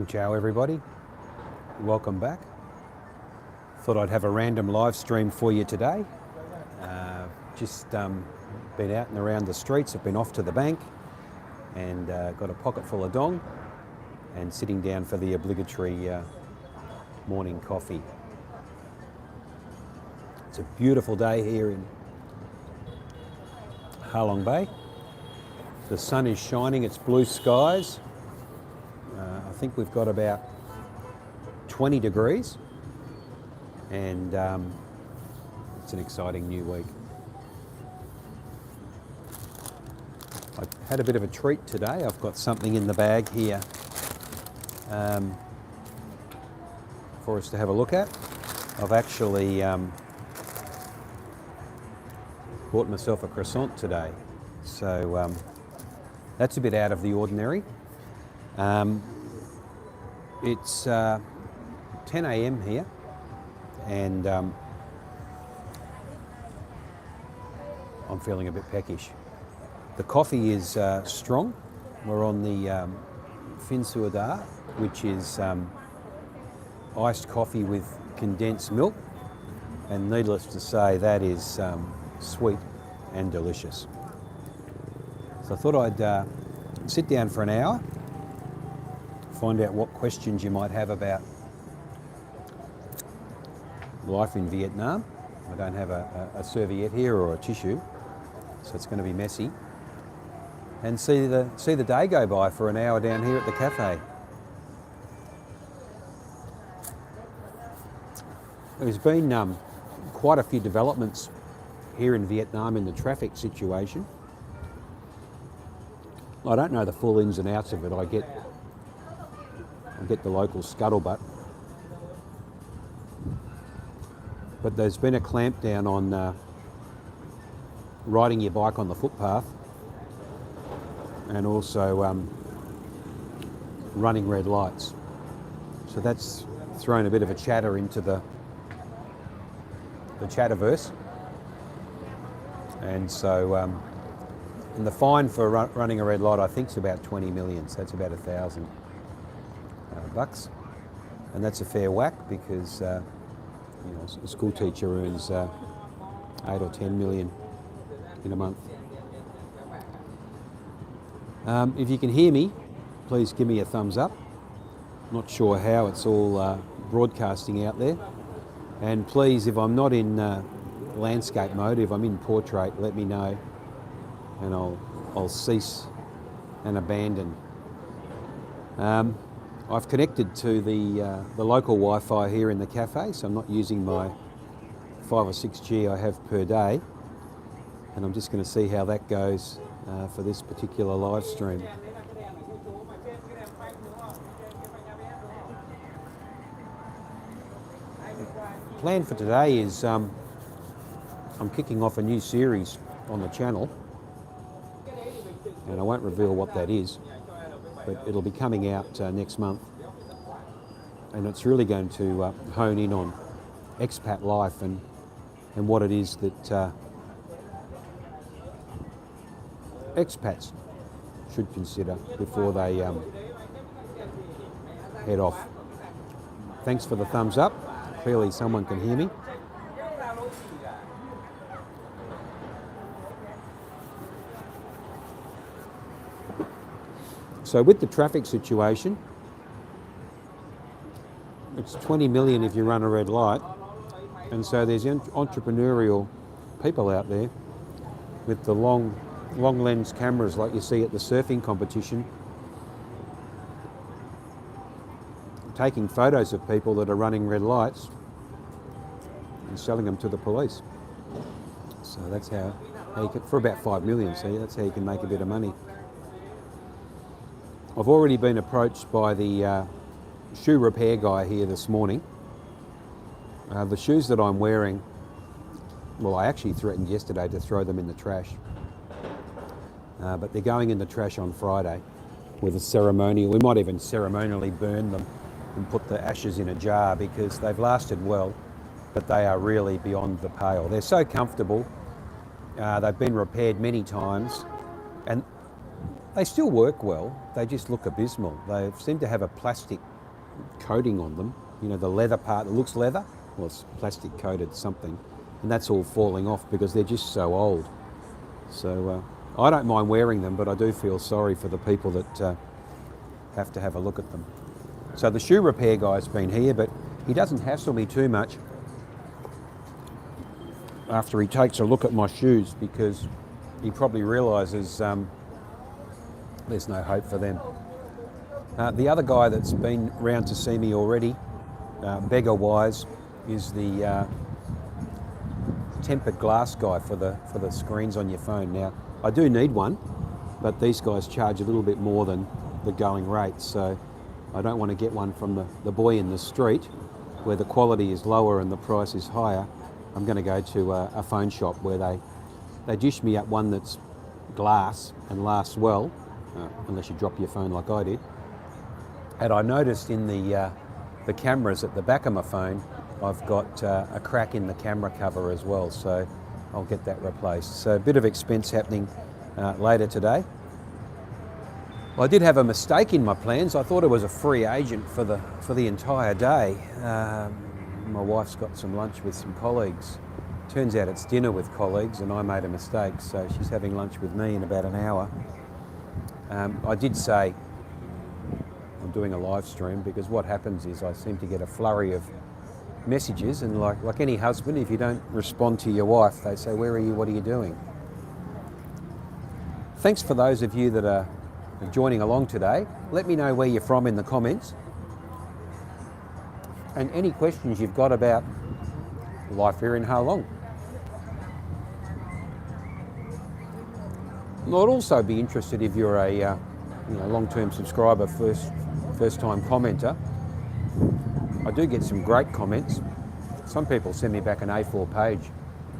Ciao everybody, welcome back. Thought I'd have a random live stream for you today. Just been out and around the streets, I've been off to the bank and got a pocket full of dong and sitting down for the obligatory morning coffee. It's a beautiful day here in Harlo Bay. The sun is shining, it's blue skies. I think we've got about 20 degrees and it's an exciting new week. I had a bit of a treat today. I've got something in the bag here for us to have a look at. I've actually bought myself a croissant today, so that's a bit out of the ordinary. It's 10 a.m. here and I'm feeling a bit peckish. The coffee is strong. We're on the fin suadar, which is iced coffee with condensed milk, and needless to say that is sweet and delicious. So I thought I'd sit down for an hour, find out what questions you might have about life in Vietnam. I don't have a serviette here or a tissue, so it's going to be messy. And see the day go by for an hour down here at the cafe. There's been quite a few developments here in Vietnam in the traffic situation. I don't know the full ins and outs of it. I get the local scuttlebutt. But there's been a clampdown on riding your bike on the footpath and also running red lights. So that's thrown a bit of a chatter into the chatterverse. And so and the fine for running a red light I think is about 20 million, so that's about $1,000. And that's a fair whack because a school teacher earns 8 or 10 million in a month. If you can hear me, please give me a thumbs up. Not sure how it's all broadcasting out there. And please, if I'm not in landscape mode, if I'm in portrait, let me know and I'll cease and abandon. I've connected to the local Wi-Fi here in the cafe, so I'm not using my 5 or 6G I have per day, and I'm just going to see how that goes for this particular live stream. The plan for today is I'm kicking off a new series on the channel, and I won't reveal what that is, but it'll be coming out next month, and it's really going to hone in on expat life and what it is that expats should consider before they head off. Thanks for the thumbs up. Clearly someone can hear me. So with the traffic situation, it's 20 million if you run a red light, and so there's entrepreneurial people out there with the long lens cameras like you see at the surfing competition, taking photos of people that are running red lights and selling them to the police. So that's how you can, for about 5 million, see, that's how you can make a bit of money. I've already been approached by the shoe repair guy here this morning. The shoes that I'm wearing, well, I actually threatened yesterday to throw them in the trash, but they're going in the trash on Friday with a ceremonial. We might even ceremonially burn them and put the ashes in a jar because they've lasted well, but they are really beyond the pale. They're so comfortable. They've been repaired many times and they still work well. They just look abysmal. They seem to have a plastic coating on them. You know, the leather part that looks leather, well, it's plastic coated something, and that's all falling off because they're just so old. So I don't mind wearing them, but I do feel sorry for the people that have to have a look at them. So the shoe repair guy's been here, but he doesn't hassle me too much after he takes a look at my shoes, because he probably realises there's no hope for them. The other guy that's been round to see me already, beggar-wise, is the tempered glass guy for the screens on your phone. Now, I do need one, but these guys charge a little bit more than the going rate, so I don't want to get one from the boy in the street where the quality is lower and the price is higher. I'm going to go to a phone shop where they dish me up one that's glass and lasts well, unless you drop your phone like I did. And I noticed in the cameras at the back of my phone, I've got a crack in the camera cover as well, so I'll get that replaced. So a bit of expense happening later today. I did have a mistake in my plans. I thought it was a free agent for the entire day. My wife's got some lunch with some colleagues. Turns out it's dinner with colleagues, and I made a mistake, so she's having lunch with me in about an hour. I did say I'm doing a live stream, because what happens is I seem to get a flurry of messages, and like any husband, if you don't respond to your wife, they say, "Where are you? What are you doing?" Thanks for those of you that are joining along today. Let me know where you're from in the comments, and any questions you've got about life here in Harlo. I'd also be interested if you're a long-term subscriber, first-time commenter. I do get some great comments. Some people send me back an A4 page,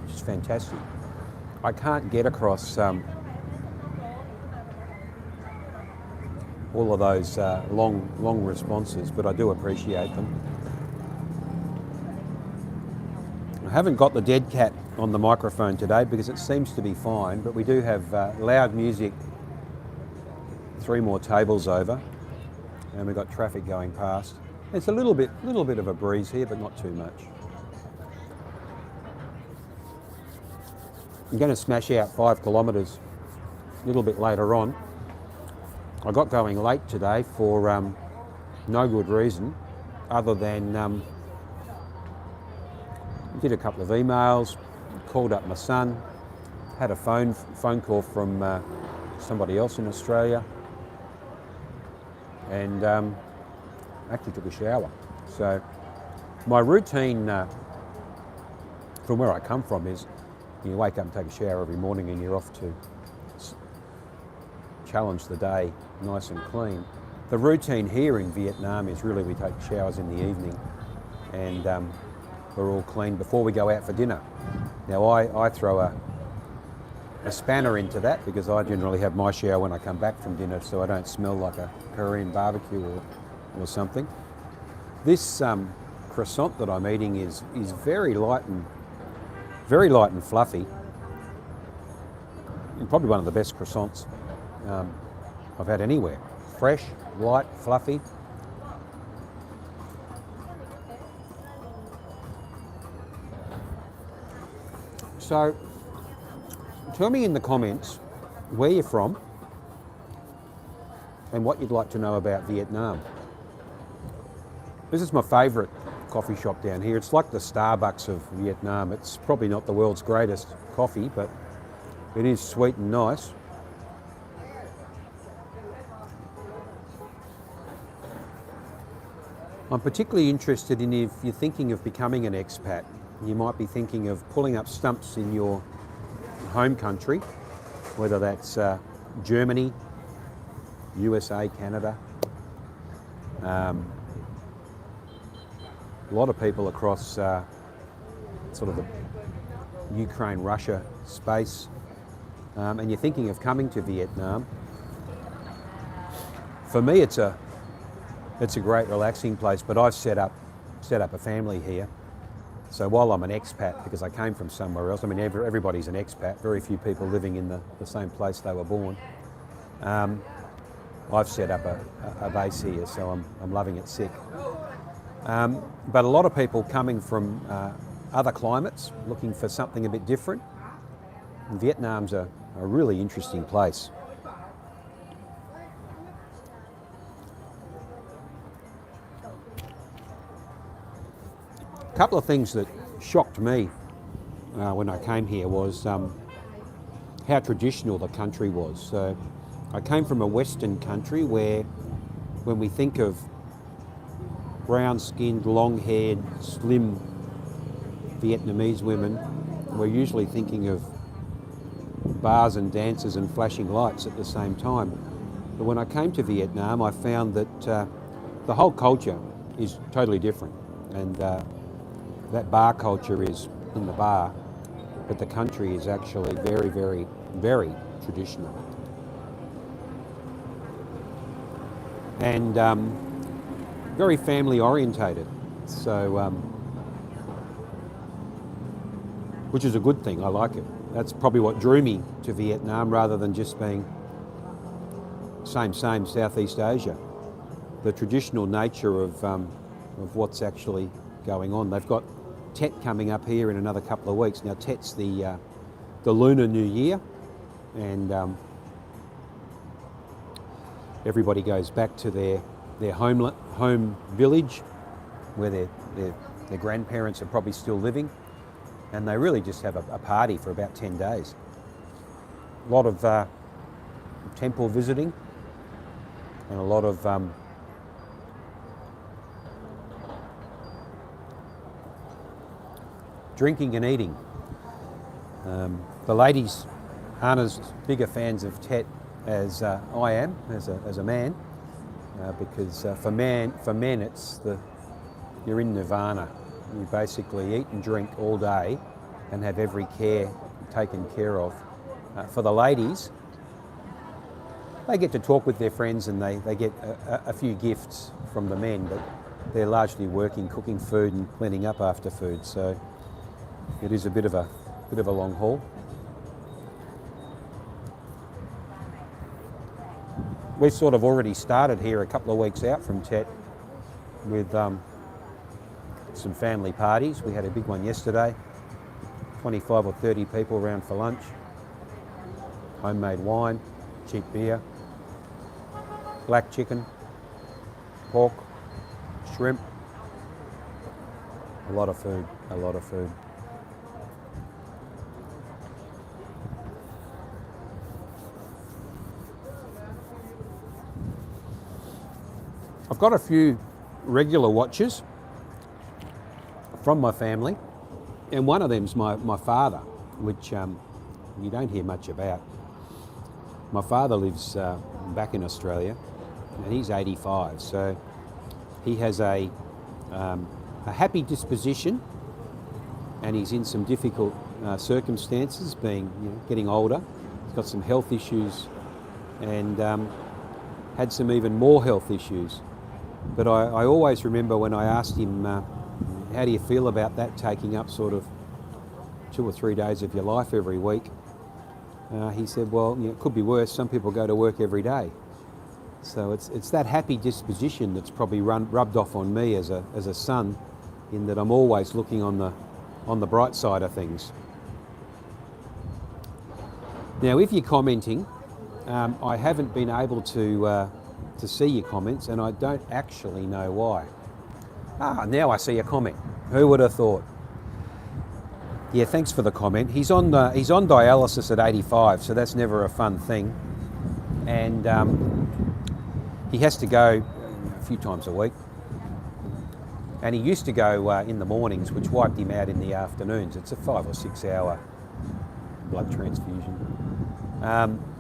which is fantastic. I can't get across all of those long responses, but I do appreciate them. I haven't got the dead cat on the microphone today because it seems to be fine, but we do have loud music 3 more tables over, and we've got traffic going past. It's a little bit of a breeze here, but not too much. I'm going to smash out 5 kilometres a little bit later on. I got going late today for no good reason, other than did a couple of emails, called up my son, had a phone call from somebody else in Australia, and actually took a shower. So my routine from where I come from is you wake up and take a shower every morning and you're off to challenge the day nice and clean. The routine here in Vietnam is really we take showers in the evening, and we're all clean before we go out for dinner. Now I throw a spanner into that, because I generally have my shower when I come back from dinner, so I don't smell like a Korean barbecue or something. This croissant that I'm eating is very light and fluffy, and probably one of the best croissants I've had anywhere. Fresh, light, fluffy. So tell me in the comments where you're from and what you'd like to know about Vietnam. This is my favourite coffee shop down here. It's like the Starbucks of Vietnam. It's probably not the world's greatest coffee, but it is sweet and nice. I'm particularly interested in, if you're thinking of becoming an expat, you might be thinking of pulling up stumps in your home country, whether that's Germany, USA, Canada. A lot of people across sort of the Ukraine-Russia space, and you're thinking of coming to Vietnam. For me, it's a great relaxing place, but I've set up a family here. So while I'm an expat, because I came from somewhere else, I mean everybody's an expat, very few people living in the same place they were born. I've set up a base here, so I'm loving it sick. But a lot of people coming from other climates, looking for something a bit different. And Vietnam's a really interesting place. A couple of things that shocked me when I came here was how traditional the country was. So I came from a Western country where, when we think of brown-skinned, long-haired, slim Vietnamese women, we're usually thinking of bars and dances and flashing lights at the same time. But when I came to Vietnam, I found that the whole culture is totally different, and that bar culture is in the bar, but the country is actually very, very, very traditional. And very family orientated, so which is a good thing. I like it. That's probably what drew me to Vietnam, rather than just being same Southeast Asia. The traditional nature of what's actually going on. They've got Tet coming up here in another couple of weeks. Now Tet's the Lunar New Year, and everybody goes back to their home village, where their grandparents are probably still living, and they really just have a party for about 10 days. A lot of temple visiting, and a lot of drinking and eating. The ladies aren't as bigger fans of Tet as I am as a man, because for men it's you're in nirvana. You basically eat and drink all day and have every care taken care of. For the ladies, they get to talk with their friends, and they get a few gifts from the men, but they're largely working, cooking food and cleaning up after food. So it is a bit of a long haul. We've sort of already started here a couple of weeks out from Tet with some family parties. We had a big one yesterday, 25 or 30 people around for lunch, homemade wine, cheap beer, black chicken, pork, shrimp, a lot of food. I've got a few regular watchers from my family, and one of them's my father, which you don't hear much about. My father lives back in Australia, and he's 85, so he has a happy disposition, and he's in some difficult circumstances, getting older. He's got some health issues, and had some even more health issues. But I always remember when I asked him, how do you feel about that taking up sort of 2 or 3 days of your life every week? He said, well, it could be worse. Some people go to work every day. So it's that happy disposition that's probably rubbed off on me as a son, in that I'm always looking on the bright side of things. Now, if you're commenting, I haven't been able to see your comments, and I don't actually know why. Now I see a comment. Who would have thought? Yeah, thanks for the comment. He's on dialysis at 85, so that's never a fun thing, and he has to go a few times a week. And he used to go in the mornings, which wiped him out in the afternoons. It's a 5 or 6 hour blood transfusion.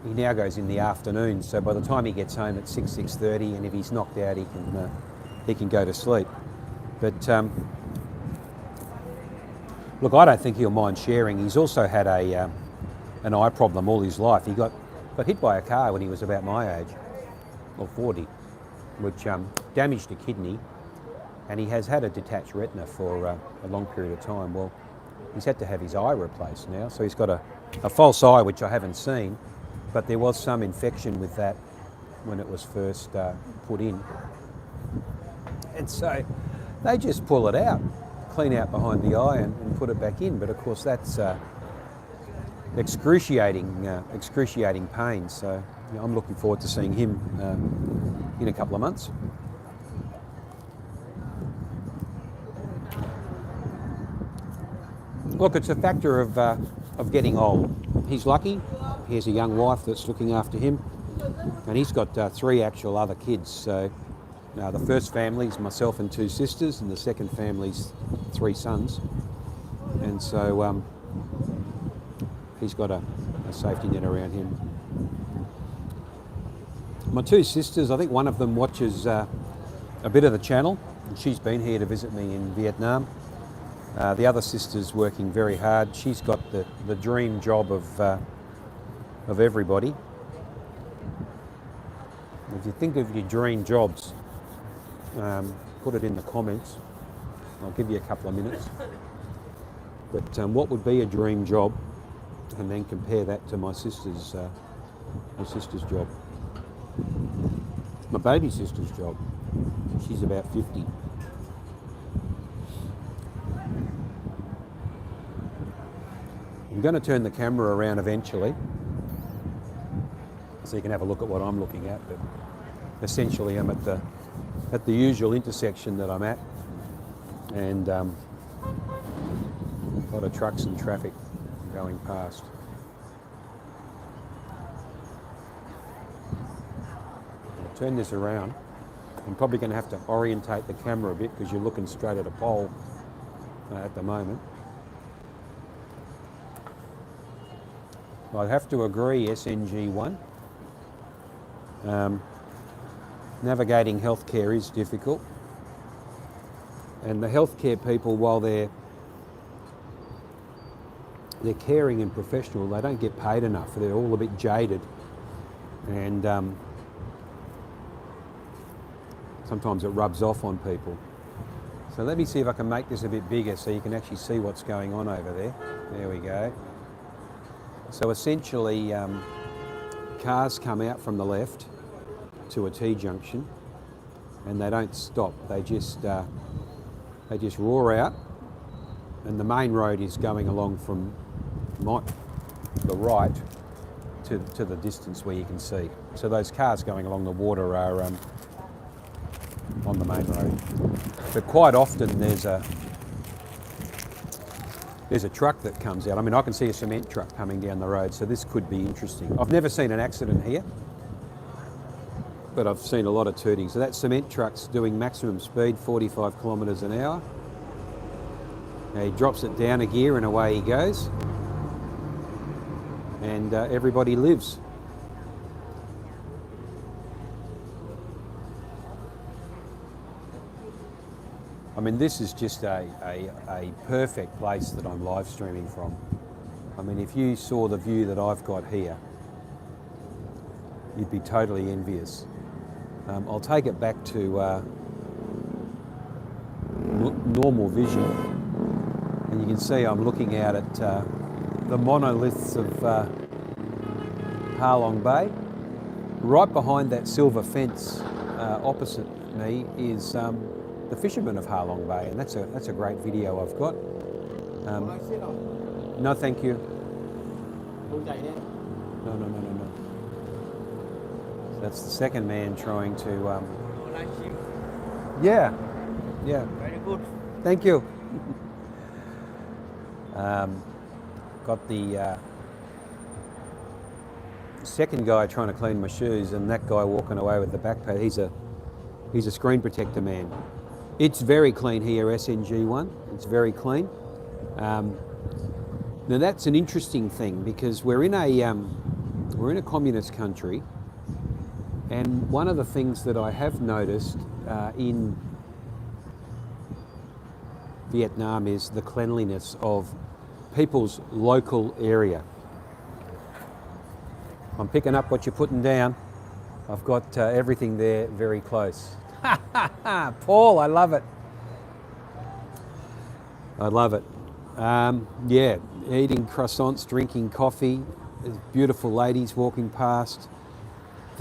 He now goes in the afternoon, so by the time he gets home at 6:30, and if he's knocked out, he can go to sleep. But look, I don't think he'll mind sharing. He's also had an eye problem all his life. He got hit by a car when he was about my age, or 40, which damaged a kidney, and he has had a detached retina for a long period of time. Well, he's had to have his eye replaced now, so he's got a false eye, which I haven't seen, but there was some infection with that when it was first put in. And so they just pull it out, clean out behind the eye and put it back in. But of course that's excruciating pain. So I'm looking forward to seeing him in a couple of months. Look, it's a factor of getting old. He's lucky. He has a young wife that's looking after him, and he's got 3 actual other kids. So the first family's myself and 2 sisters, and the second family's 3 sons. And so he's got a safety net around him. My 2 sisters, I think one of them watches a bit of the channel, and she's been here to visit me in Vietnam. The other sister's working very hard. She's got the dream job of everybody. If you think of your dream jobs, put it in the comments. I'll give you a couple of minutes. But what would be a dream job? And then compare that to my sister's job. My baby sister's job. She's about 50. I'm going to turn the camera around eventually so you can have a look at what I'm looking at, but essentially I'm at the usual intersection that I'm at, and a lot of trucks and traffic going past. I'll turn this around. I'm probably going to have to orientate the camera a bit because you're looking straight at a pole at the moment. I have to agree, SNG1. Navigating healthcare is difficult, and the healthcare people, while they're caring and professional, they don't get paid enough. They're all a bit jaded, and sometimes it rubs off on people. So let me see if I can make this a bit bigger so you can actually see what's going on over there. There we go. So essentially, cars come out from the left to a T-junction, and they don't stop. They just roar out, and the main road is going along from the right to the distance where you can see. So those cars going along the water are on the main road. But quite often there's a truck that comes out. I mean, I can see a cement truck coming down the road, so this could be interesting. I've never seen an accident here, but I've seen a lot of tooting. So that cement truck's doing maximum speed, 45 kilometres an hour. Now he drops it down a gear and away he goes. And everybody lives. I mean, this is just a perfect place that I'm live streaming from. I mean, if you saw the view that I've got here, you'd be totally envious. I'll take it back to normal vision, and you can see I'm looking out at the monoliths of Harlo Bay. Right behind that silver fence opposite me is the fishermen of Harlo Bay, and that's a great video I've got. No, thank you. No. That's the second man trying to. Yeah. Very good. Thank you. Got the second guy trying to clean my shoes, and that guy walking away with the backpack. He's a screen protector man. It's very clean here, SNG1. It's very clean. Now that's an interesting thing because we're in a communist country, and one of the things that I have noticed in Vietnam is the cleanliness of people's local area. I'm picking up what you're putting down. I've got everything there very close. Paul, I love it. I love it. Yeah, eating croissants, drinking coffee. There's beautiful ladies walking past.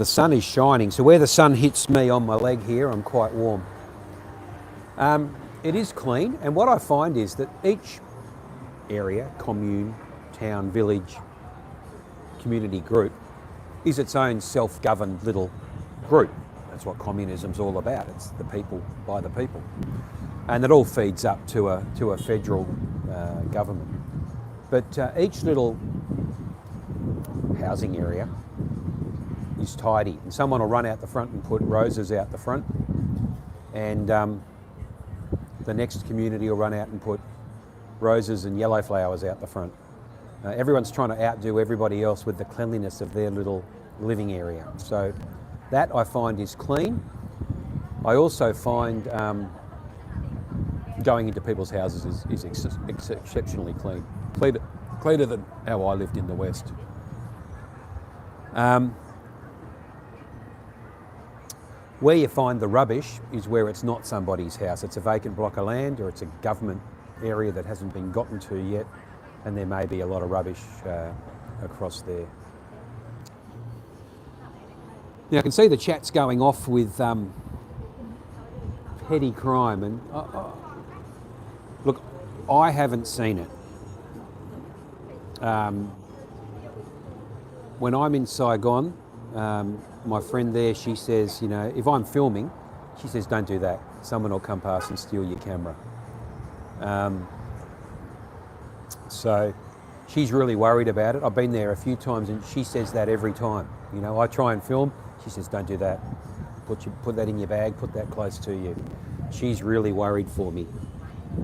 the sun is shining, so where the sun hits me on my leg here, I'm quite warm. It is clean, and what I find is that each area, commune, town, village, community group is its own self-governed little group. That's what communism's all about. It's the people by the people. And it all feeds up to a federal government. But each little housing area is tidy. And someone will run out the front and put roses out the front. And the next community will run out and put roses and yellow flowers out the front. Everyone's trying to outdo everybody else with the cleanliness of their little living area. So that I find is clean. I also find going into people's houses is exceptionally clean. Cleaner than how I lived in the West. Where you find the rubbish is where it's not somebody's house. It's a vacant block of land, or it's a government area that hasn't been gotten to yet, and there may be a lot of rubbish across there. Now I can see the chat's going off with petty crime, and look, I haven't seen it. When I'm in Saigon, my friend there, she says, you know, if I'm filming, she says, don't do that. Someone will come past and steal your camera. So she's really worried about it. I've been there a few times and she says that every time. You know, I try and film, she says, don't do that. Put that in your bag, put that close to you. She's really worried for me.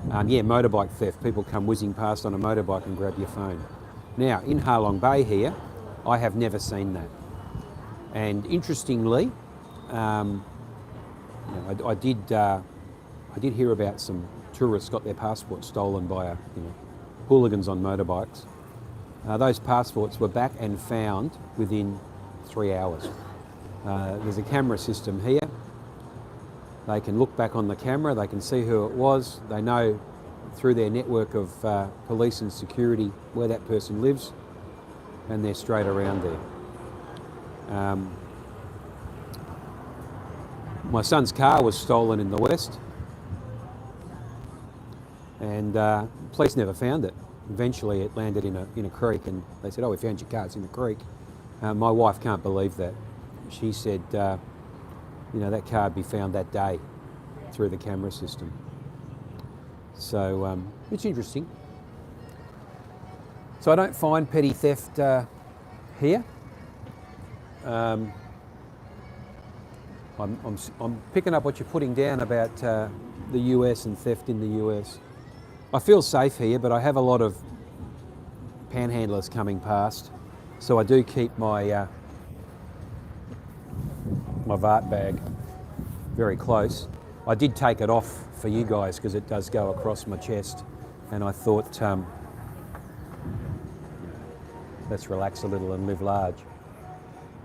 Yeah, motorbike theft. People come whizzing past on a motorbike and grab your phone. Now, in Harlo Bay here, I have never seen that. And interestingly, you know, I did hear about some tourists got their passports stolen by hooligans on motorbikes. Those passports were back and found within 3 hours. There's a camera system here. They can look back on the camera, they can see who it was, they know through their network of police and security where that person lives, and they're straight around there. My son's car was stolen in the West, and police never found it. Eventually it landed in a creek, and they said, oh, we found your car, it's in the creek. My wife can't believe that. She said, you know, that car would be found that day through the camera system. So it's interesting. So I don't find petty theft here. I'm picking up what you're putting down about the US and theft in the US. I feel safe here, but I have a lot of panhandlers coming past, so I do keep my my Vart bag very close. I did take it off for you guys because it does go across my chest, and I thought let's relax a little and live large.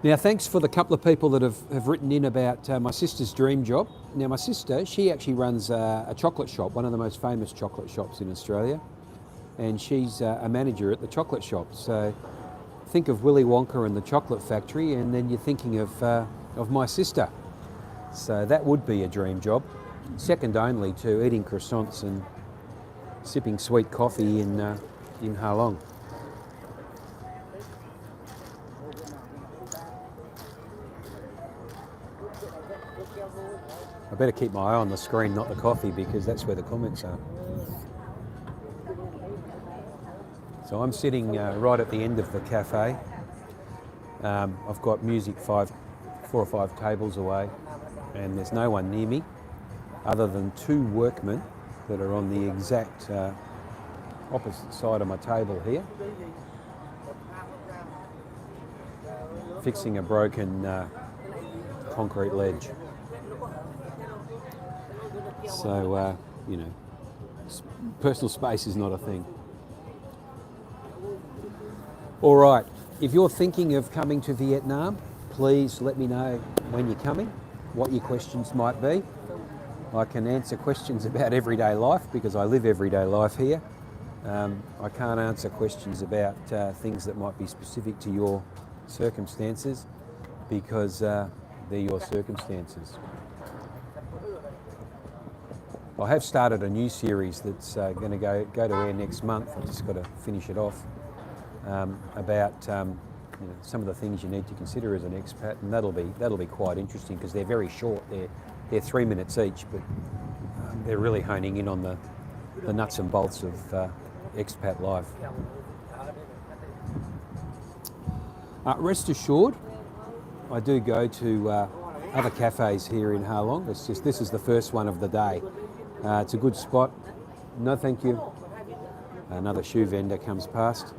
Now, thanks for the couple of people that have written in about my sister's dream job. Now, my sister, she actually runs a chocolate shop, one of the most famous chocolate shops in Australia, and she's a manager at the chocolate shop. So think of Willy Wonka and the chocolate factory, and then you're thinking of my sister. So that would be a dream job, second only to eating croissants and sipping sweet coffee in Harlong. I better keep my eye on the screen, not the coffee, because that's where the comments are. So I'm sitting right at the end of the cafe. I've got music 4 or 5 tables away, and there's no one near me other than 2 workmen that are on the exact opposite side of my table here, fixing a broken concrete ledge. So, you know, personal space is not a thing. All right, if you're thinking of coming to Vietnam, please let me know when you're coming, what your questions might be. I can answer questions about everyday life because I live everyday life here. I can't answer questions about things that might be specific to your circumstances, because they're your circumstances. I have started a new series that's going to go to air next month. I've just got to finish it off, about some of the things you need to consider as an expat, and that'll be quite interesting because they're very short. They're 3 minutes each, but they're really honing in on the nuts and bolts of expat life. Rest assured, I do go to other cafes here in Harlong. This is the first one of the day. It's a good spot. No, thank you. Another shoe vendor comes past.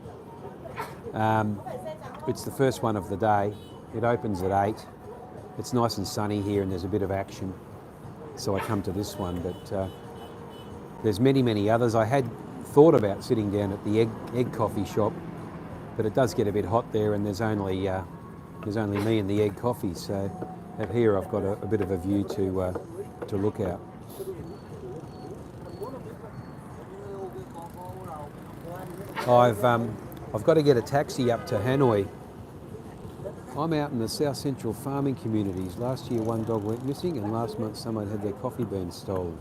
It's the first one of the day. It opens at 8. It's nice and sunny here and there's a bit of action. So I come to this one, but there's many others. I had thought about sitting down at the egg coffee shop, but it does get a bit hot there and there's only me and the egg coffee. So out here I've got a bit of a view to look out. I've got to get a taxi up to Hanoi. I'm out in the South Central farming communities. Last year one dog went missing and last month someone had their coffee beans stolen.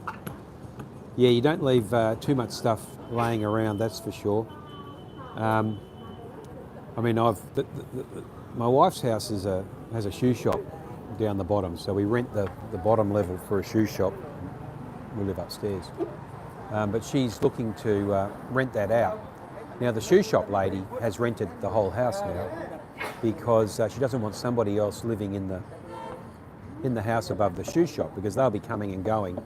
Yeah, you don't leave too much stuff laying around, that's for sure. I mean, my wife's house has a shoe shop down the bottom, so we rent the bottom level for a shoe shop. We live upstairs. But she's looking to rent that out. Now the shoe shop lady has rented the whole house now because she doesn't want somebody else living in the house above the shoe shop, because they'll be coming and going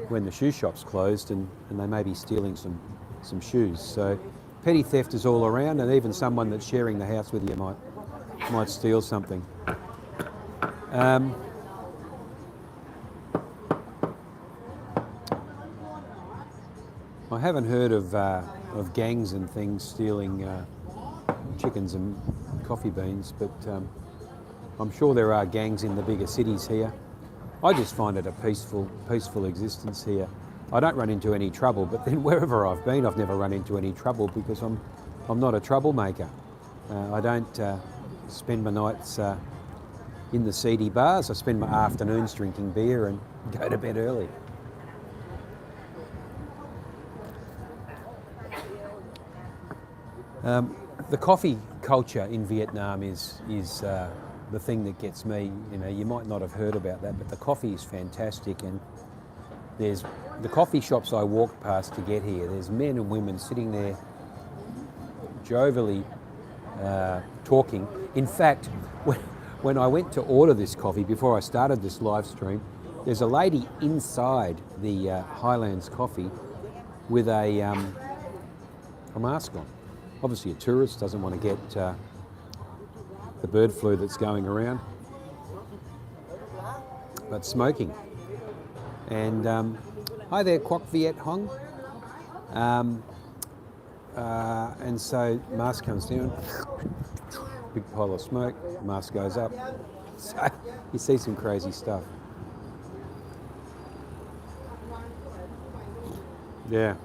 when the shoe shop's closed and they may be stealing some shoes. So petty theft is all around, and even someone that's sharing the house with you might steal something. I haven't heard of gangs and things stealing chickens and coffee beans, but I'm sure there are gangs in the bigger cities here. I just find it a peaceful existence here. I don't run into any trouble, but then wherever I've been, I've never run into any trouble because I'm not a troublemaker. I don't spend my nights in the seedy bars. I spend my afternoons drinking beer and go to bed early. The coffee culture in Vietnam is the thing that gets me. You know, you might not have heard about that, but the coffee is fantastic, and there's the coffee shops I walked past to get here. There's men and women sitting there jovially talking. In fact, when I went to order this coffee before I started this live stream, there's a lady inside the Highlands Coffee with a mask on. Obviously a tourist, doesn't want to get the bird flu that's going around, but smoking. And hi there, Quoc Viet Hong. And so mask comes down, big pile of smoke, mask goes up. So you see some crazy stuff. Yeah.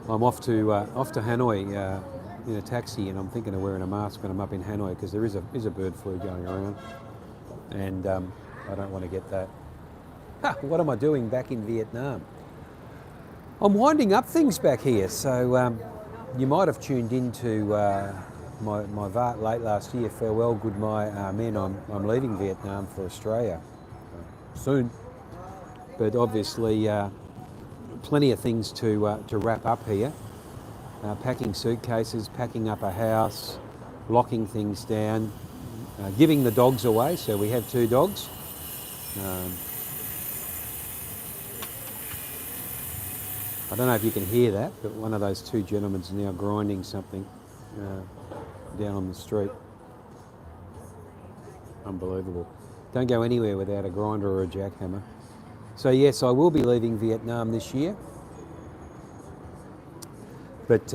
I'm off to Hanoi in a taxi, and I'm thinking of wearing a mask when I'm up in Hanoi because there is a bird flu going around, and I don't want to get that. What am I doing back in Vietnam? I'm winding up things back here, so you might have tuned into my VART late last year. Farewell, goodbye, amen. I'm leaving Vietnam for Australia soon, but obviously. Plenty of things to wrap up here. Packing suitcases, packing up a house, locking things down, giving the dogs away. So we have 2 dogs. I don't know if you can hear that, but one of those 2 gentlemen's now grinding something down on the street. Unbelievable. Don't go anywhere without a grinder or a jackhammer. So yes, I will be leaving Vietnam this year, but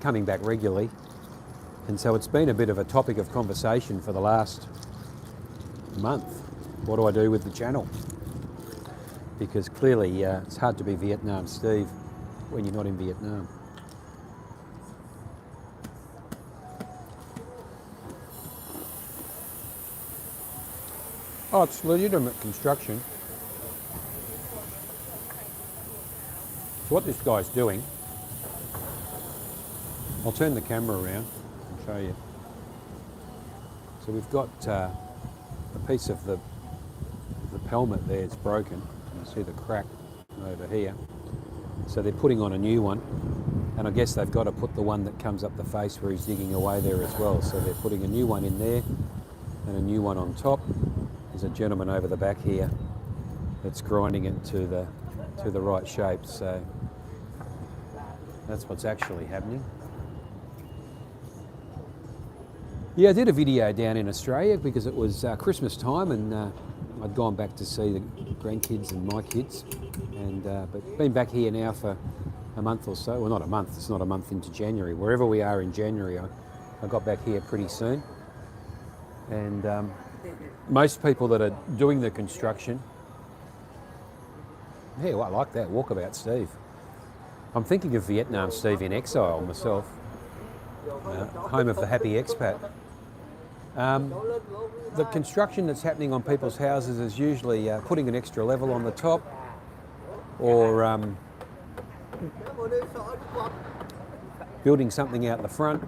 coming back regularly. And so it's been a bit of a topic of conversation for the last month. What do I do with the channel? Because clearly it's hard to be Vietnam Steve when you're not in Vietnam. Oh, it's legitimate construction. So what this guy's doing, I'll turn the camera around and show you. So we've got a piece of the pelmet there, it's broken. You can see the crack over here. So they're putting on a new one, and I guess they've got to put the one that comes up the face where he's digging away there as well. So they're putting a new one in there and a new one on top. There's a gentleman over the back here that's grinding it to the right shape. So that's what's actually happening. Yeah, I did a video down in Australia because it was Christmas time, and I'd gone back to see the grandkids and my kids, and but been back here now for a month or so. Well, not a month, it's not a month into January. Wherever we are in January, I got back here pretty soon. And most people that are doing the construction, yeah, well, I like that, Walkabout Steve. I'm thinking of Vietnam Steve in exile myself, home of the happy expat. The construction that's happening on people's houses is usually putting an extra level on the top, or building something out the front,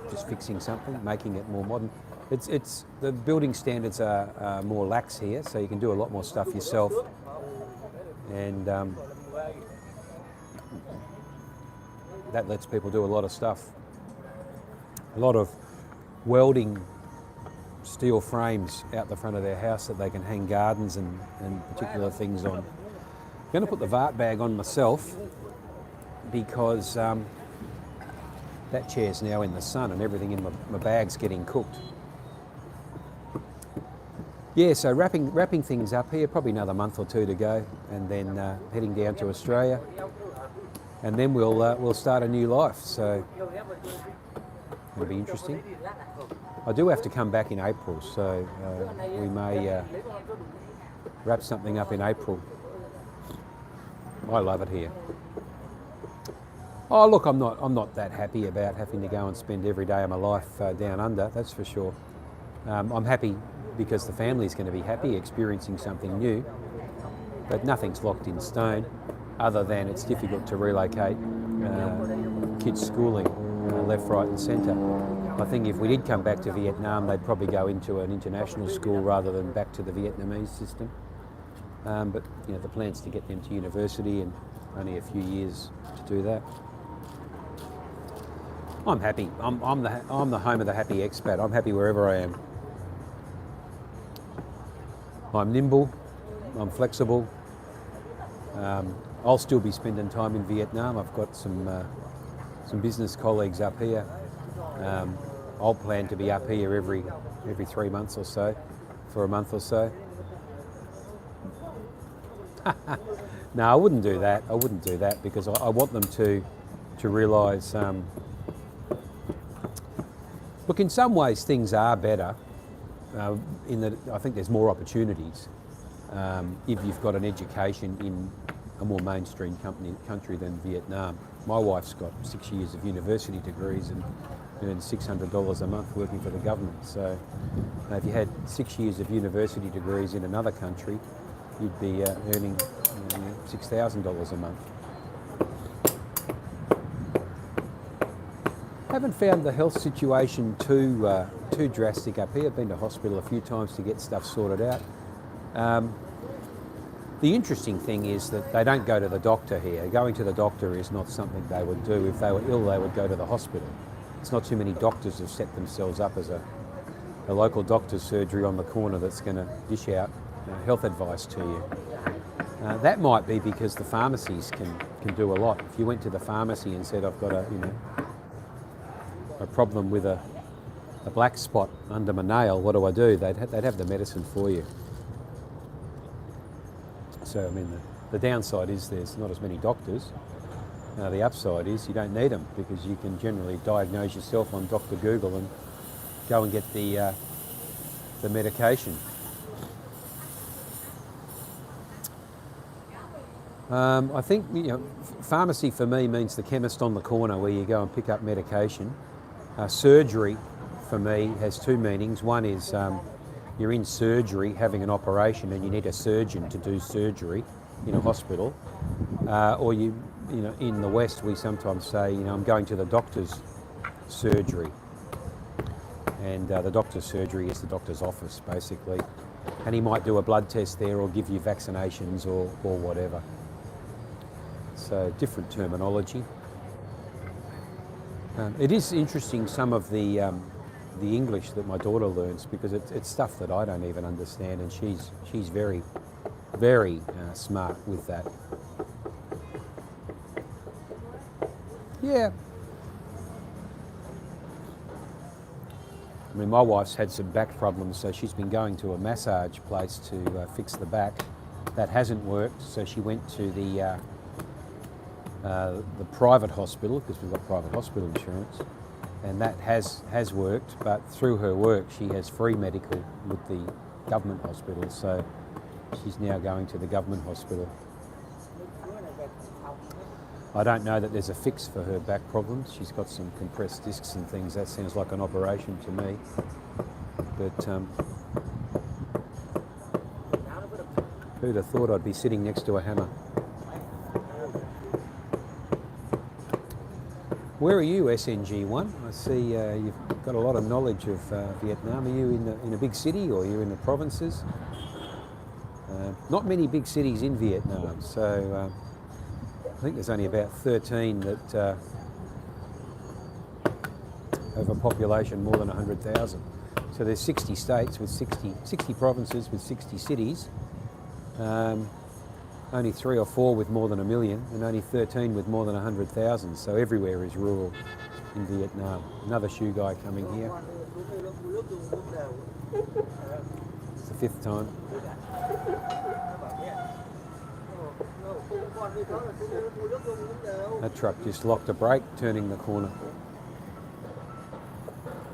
just fixing something, making it more modern. It's the building standards are more lax here, so you can do a lot more stuff yourself, and that lets people do a lot of stuff. A lot of welding steel frames out the front of their house that they can hang gardens and particular things on. I'm going to put the Vart bag on myself because that chair's now in the sun and everything in my bag's getting cooked. Yeah, so wrapping things up here, probably another month or two to go, and then heading down to Australia, and then we'll start a new life. So it'll be interesting. I do have to come back in April, so we may wrap something up in April. I love it here. Oh, look, I'm not that happy about having to go and spend every day of my life down under, that's for sure. I'm happy because the family's going to be happy experiencing something new, but nothing's locked in stone, other than it's difficult to relocate kids' schooling left, right and centre. I think if we did come back to Vietnam, they'd probably go into an international school rather than back to the Vietnamese system. But you know, the plan's to get them to university, and only a few years to do that. I'm happy. I'm the home of the happy expat. I'm happy wherever I am. I'm nimble. I'm flexible. I'll still be spending time in Vietnam. I've got some business colleagues up here. I'll plan to be up here every 3 months or so, for a month or so. No, I wouldn't do that. I wouldn't do that because I want them to realise. Look, in some ways things are better. In that I think there's more opportunities if you've got an education in a more mainstream country than Vietnam. My wife's got 6 years of university degrees and earns $600 a month working for the government. So if you had 6 years of university degrees in another country, you'd be earning $6,000 a month. I haven't found the health situation too drastic up here. I've been to hospital a few times to get stuff sorted out. The interesting thing is that they don't go to the doctor here. Going to the doctor is not something they would do. If they were ill, they would go to the hospital. It's not too many doctors have set themselves up as a local doctor's surgery on the corner that's going to dish out health advice to you. That might be because the pharmacies can do a lot. If you went to the pharmacy and said, I've got a problem with a black spot under my nail, what do I do? They'd have the medicine for you. So, I mean, the downside is there's not as many doctors. The upside is you don't need them because you can generally diagnose yourself on Dr. Google and go and get the medication. I think pharmacy for me means the chemist on the corner where you go and pick up medication. Surgery for me has two meanings. One is you're in surgery having an operation and you need a surgeon to do surgery in a hospital, or in the West we sometimes say, I'm going to the doctor's surgery, and the doctor's surgery is the doctor's office basically, and he might do a blood test there or give you vaccinations or whatever. So different terminology. It is interesting, some of the English that my daughter learns, because it's stuff that I don't even understand, and she's very, very smart with that. Yeah. I mean, my wife's had some back problems, so she's been going to a massage place to fix the back. That hasn't worked, so she went to the private hospital, because we've got private hospital insurance, and that has worked, but through her work she has free medical with the government hospital, so she's now going to the government hospital. I don't know that there's a fix for her back problems. She's got some compressed discs and things. That sounds like an operation to me. But who'd have thought I'd be sitting next to a hammer? Where are you, SNG1? I see you've got a lot of knowledge of Vietnam. Are you in a big city, or are you in the provinces? Not many big cities in Vietnam, so I think there's only about 13 that have a population more than 100,000. So there's 60 states with 60 provinces with 60 cities. Only 3 or 4 with more than 1 million, and only 13 with more than 100,000. So everywhere is rural in Vietnam. Another shoe guy coming here. It's the 5th time. That truck just locked a brake turning the corner.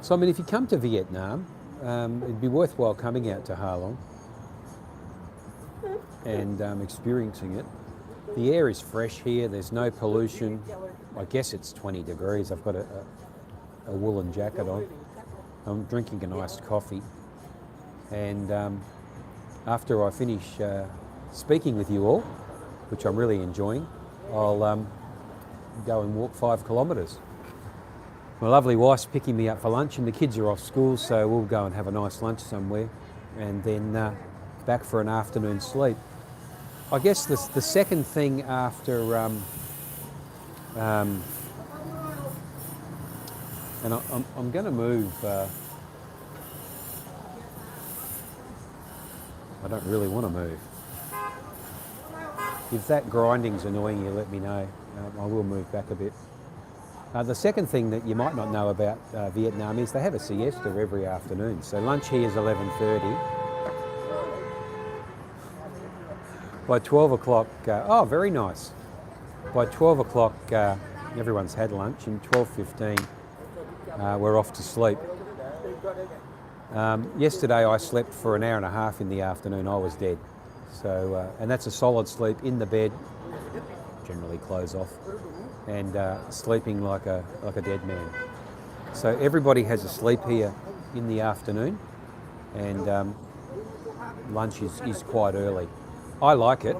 So I mean, if you come to Vietnam, it'd be worthwhile coming out to Harlo and experiencing it. The air is fresh here, there's no pollution. I guess it's 20 degrees. I've got a woolen jacket on. I'm drinking an iced coffee, and after I finish speaking with you all, which I'm really enjoying, I'll go and walk 5 kilometres. My lovely wife's picking me up for lunch, and the kids are off school, so we'll go and have a nice lunch somewhere, and then back for an afternoon sleep. I guess the second thing after, and I'm going to move. I don't really want to move. If that grinding's annoying you, let me know. I will move back a bit. The second thing that you might not know about Vietnam is they have a siesta every afternoon. So lunch here is 11:30. By 12 o'clock, oh, very nice. By 12 o'clock, everyone's had lunch, and 12:15, we're off to sleep. Yesterday I slept for an hour and a half in the afternoon. I was dead. So, and that's a solid sleep in the bed, generally clothes off, and sleeping like a dead man. So everybody has a sleep here in the afternoon, and lunch is quite early. I like it.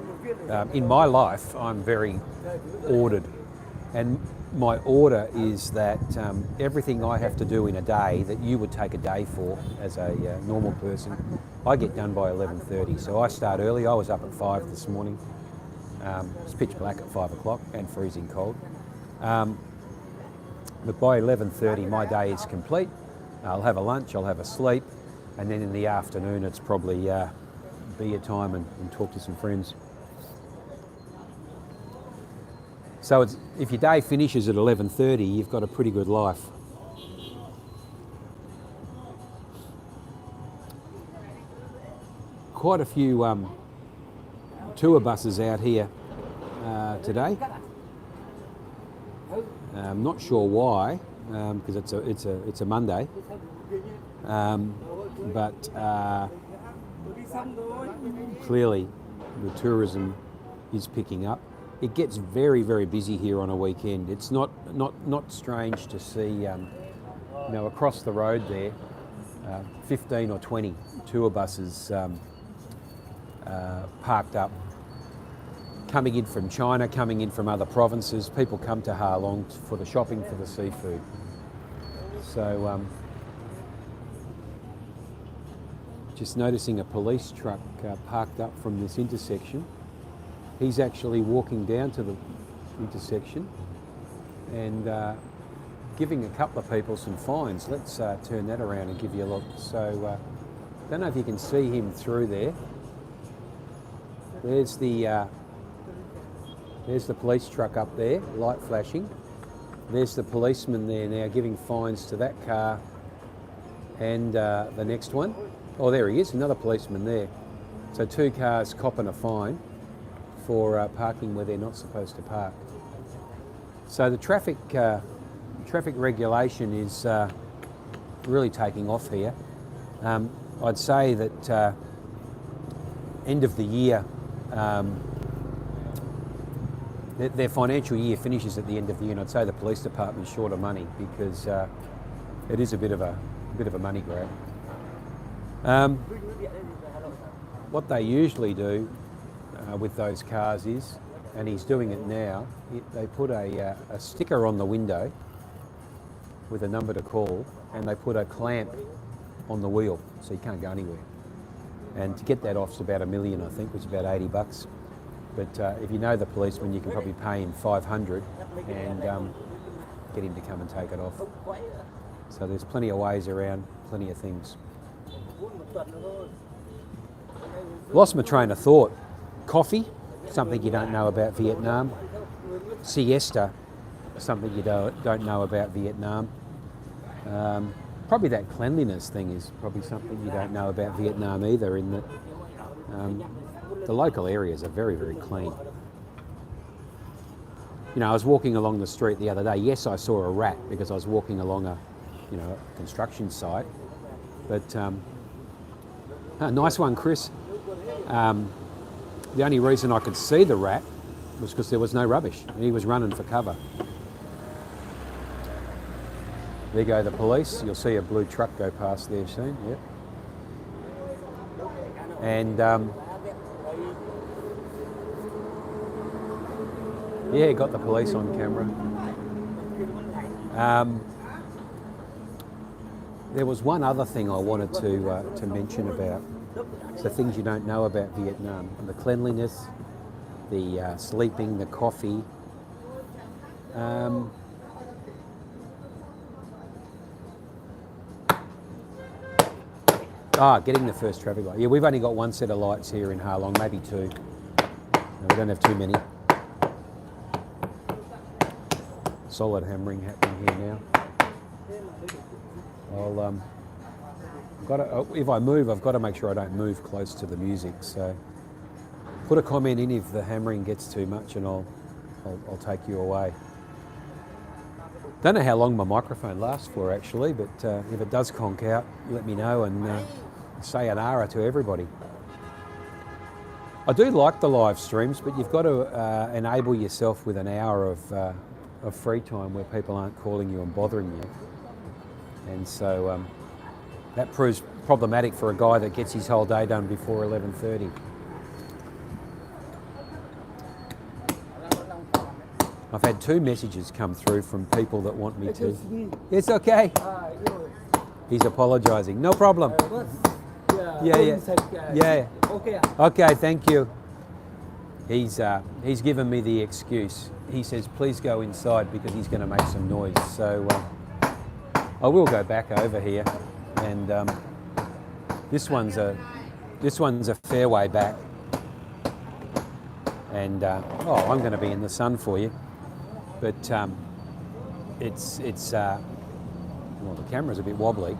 In my life, I'm very ordered, and my order is that everything I have to do in a day that you would take a day for as a normal person, I get done by 11:30. So I start early. I was up at 5 this morning. It's pitch black at 5 o'clock and freezing cold. But by 11:30, my day is complete. I'll have a lunch, I'll have a sleep, and then in the afternoon, it's probably beer time and talk to some friends. So if your day finishes at 11:30, you've got a pretty good life. Quite a few tour buses out here today. I'm not sure why, because it's a Monday, but clearly the tourism is picking up. It gets very, very busy here on a weekend. It's not strange to see, across the road there, 15 or 20 tour buses parked up, coming in from China, coming in from other provinces. People come to Harlong for the shopping, for the seafood. So just noticing a police truck parked up from this intersection. He's actually walking down to the intersection and giving a couple of people some fines. Let's turn that around and give you a look. So don't know if you can see him through there. There's the police truck up there, light flashing. There's the policeman there now giving fines to that car and the next one. Oh, there he is, another policeman there. So 2 cars copping a fine for parking where they're not supposed to park. So the traffic regulation is really taking off here. I'd say that end of the year, their financial year finishes at the end of the year, and I'd say the police department's short of money because it is a bit of a money grab. What they usually do with those cars is, and he's doing it now, they put a sticker on the window with a number to call, and they put a clamp on the wheel so you can't go anywhere. And to get that off is about $1 million, I think, which is about $80. But if you know the policeman, you can probably pay him $500 and get him to come and take it off. So there's plenty of ways around, plenty of things. Lost my train of thought. Coffee, something you don't know about Vietnam. Siesta, something you don't know about Vietnam. Probably that cleanliness thing is probably something you don't know about Vietnam either, in that the local areas are very, very clean. You know, I was walking along the street the other day. Yes, I saw a rat because I was walking along a construction site. But nice one, Chris. The only reason I could see the rat was because there was no rubbish. He was running for cover. There go the police. You'll see a blue truck go past there soon. Yep. And yeah, got the police on camera. There was one other thing I wanted to mention about. It's the things you don't know about Vietnam. The cleanliness, the sleeping, the coffee. Getting the first traffic light. Yeah, we've only got one set of lights here in Harlong, maybe 2. No, we don't have too many. Solid hammering happening here now. If I move, I've got to make sure I don't move close to the music. So put a comment in if the hammering gets too much, and I'll take you away. Don't know how long my microphone lasts for actually, but if it does conk out, let me know and say an ara to everybody. I do like the live streams, but you've got to enable yourself with an hour of free time where people aren't calling you and bothering you. And so that proves problematic for a guy that gets his whole day done before 11:30. I've had 2 messages come through from people that want me to. It's okay. He's apologising. No problem. Yeah. Okay, thank you. He's given me the excuse. He says, please go inside because he's going to make some noise. So I will go back over here, and this one's a fair way back. And I'm going to be in the sun for you. But it's the camera's a bit wobbly.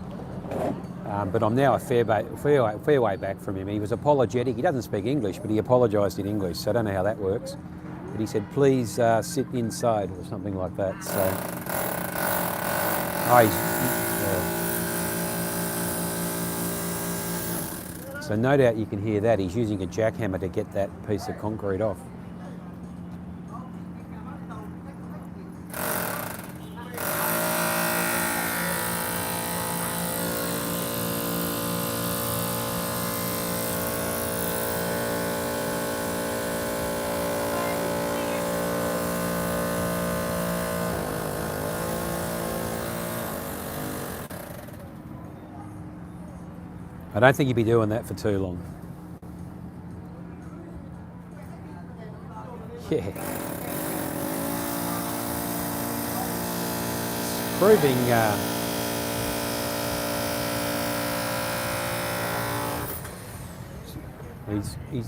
But I'm now a fair way back from him. He was apologetic. He doesn't speak English, but he apologised in English, so I don't know how that works. But he said, please sit inside, or something like that. So, so no doubt you can hear that. He's using a jackhammer to get that piece of concrete off. I don't think you'd be doing that for too long. Yeah. It's proving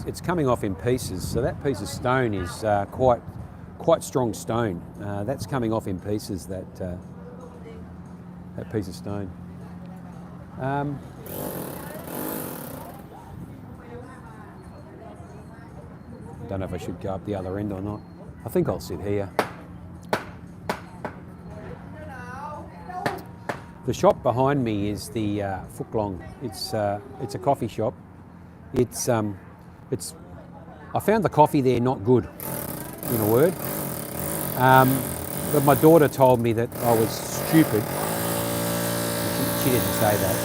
it's coming off in pieces. So that piece of stone is quite strong stone. That's coming off in pieces, that piece of stone. Don't know if I should go up the other end or not. I think I'll sit here. The shop behind me is the Fook Long. It's a coffee shop. It's I found the coffee there not good, in a word. But my daughter told me that I was stupid. She didn't say that.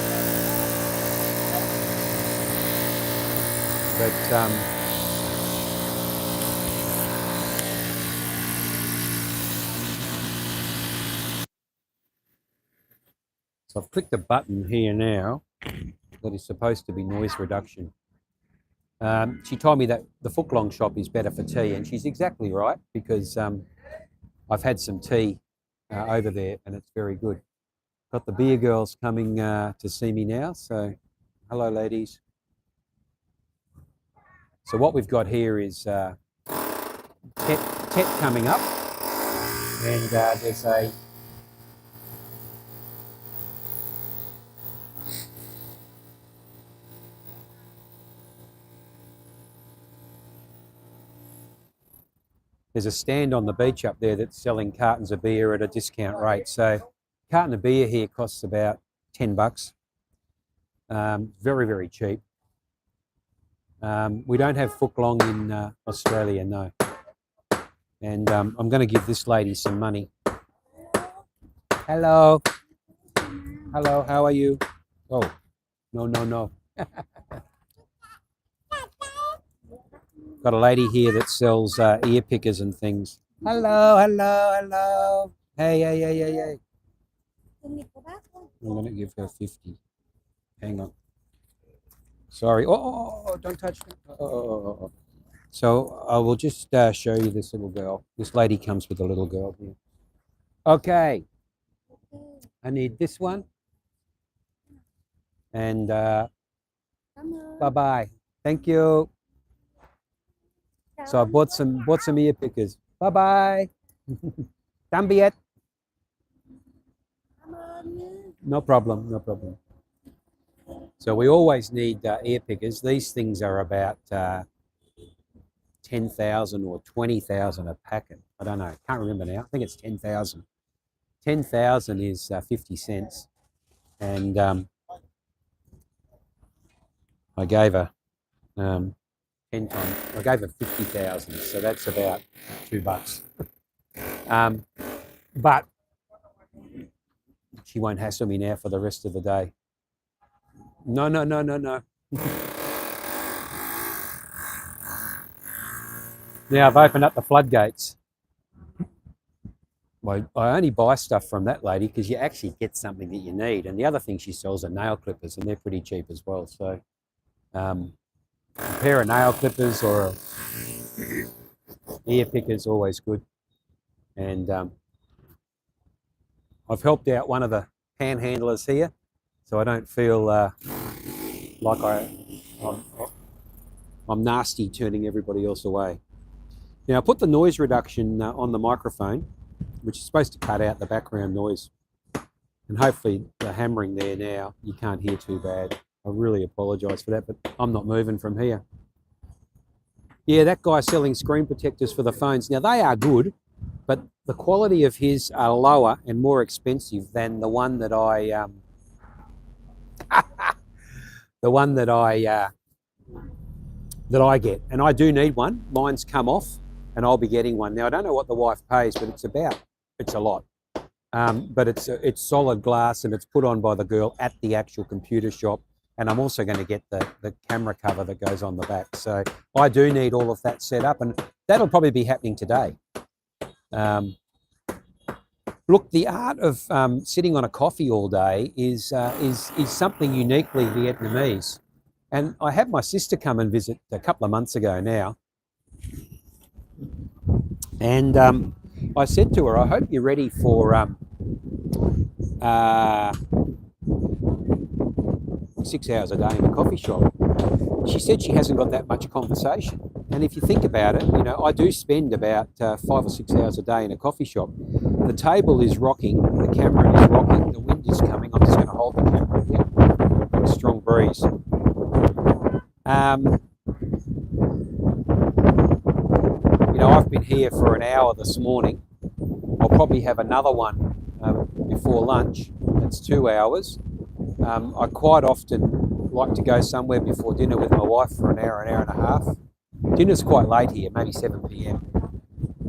But so I've clicked a button here now that is supposed to be noise reduction. She told me that the Fook Long shop is better for tea, and she's exactly right, because I've had some tea over there and it's very good. Got the beer girls coming to see me now, so hello ladies. So what we've got here is Tet coming up, and there's a stand on the beach up there that's selling cartons of beer at a discount rate. So a carton of beer here costs about $10. Very, very cheap. We don't have Fook Long in Australia, no. And I'm going to give this lady some money. Hello. Hello, how are you? Oh, no. Got a lady here that sells ear pickers and things. Hello. Hey. I'm going to give her 50. Hang on. Sorry. Oh, don't touch me. Oh. So I will just show you this little girl. This lady comes with a little girl here. Okay. I need this one. And bye-bye. Thank you. So I bought some ear pickers. Bye-bye. Tambiet. No problem. So we always need ear pickers. These things are about 10,000 or 20,000 a packet. I don't know. Can't remember now. I think it's 10,000. 10,000 is 50 cents. And I gave her 10 times. I gave her 50,000. So that's about $2. But she won't hassle me now for the rest of the day. No. Now I've opened up the floodgates. I only buy stuff from that lady because you actually get something that you need. And the other thing she sells are nail clippers, and they're pretty cheap as well. So a pair of nail clippers or ear picker is always good. And I've helped out one of the panhandlers here, so I don't feel like I'm nasty turning everybody else away. Now I put the noise reduction on the microphone, which is supposed to cut out the background noise. And hopefully the hammering there now, you can't hear too bad. I really apologise for that, but I'm not moving from here. Yeah, that guy's selling screen protectors for the phones. Now they are good, but the quality of his are lower and more expensive than the one that I get. And I do need one. Mine's come off and I'll be getting one. Now I don't know what the wife pays, but it's a lot. But it's solid glass and it's put on by the girl at the actual computer shop. And I'm also going to get the camera cover that goes on the back. So I do need all of that set up, and that'll probably be happening today. Look, the art of sitting on a coffee all day is something uniquely Vietnamese. And I had my sister come and visit a couple of months ago now. And I said to her, I hope you're ready for 6 hours a day in a coffee shop. She said she hasn't got that much conversation. And if you think about it, you know, I do spend about 5 or 6 hours a day in a coffee shop. The table is rocking, the camera is rocking, the wind is coming. I'm just going to hold the camera here. Got a strong breeze. You know, I've been here for an hour this morning. I'll probably have another one before lunch. That's 2 hours. I quite often like to go somewhere before dinner with my wife for an hour and a half. Dinner's quite late here, maybe 7 p.m.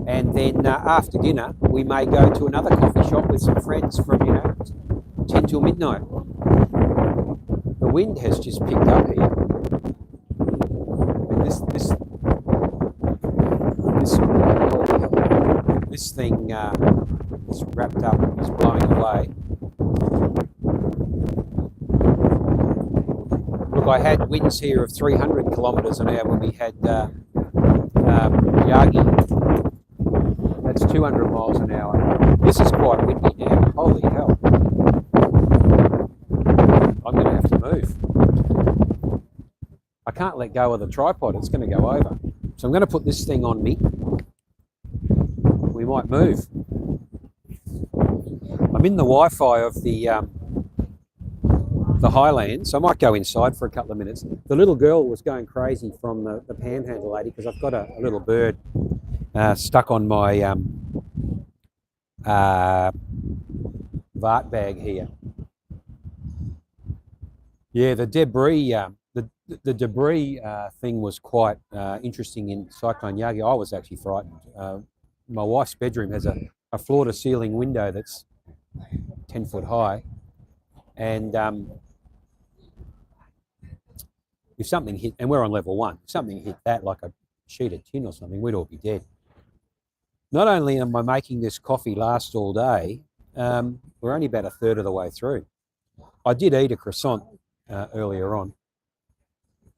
And then after dinner, we may go to another coffee shop with some friends from, 10 till midnight. The wind has just picked up here. And this thing is wrapped up, is blowing away. Look, I had winds here of 300 kilometres an hour when we had Yagi. That's 200 miles an hour. This is quite windy now. Holy hell. I'm going to have to move. I can't let go of the tripod. It's going to go over. So I'm going to put this thing on me. We might move. I'm in the Wi-Fi of the Highlands. So I might go inside for a couple of minutes. The little girl was going crazy from the panhandle lady because I've got a little bird stuck on my vart bag here. Yeah, the debris the debris thing was quite interesting in Cyclone Yagi. I was actually frightened. My wife's bedroom has a floor-to-ceiling window that's 10 foot high, and if something hit, and we're on level 1, if something hit that like a sheet of tin or something, we'd all be dead. Not only am I making this coffee last all day, we're only about a third of the way through. I did eat a croissant earlier on.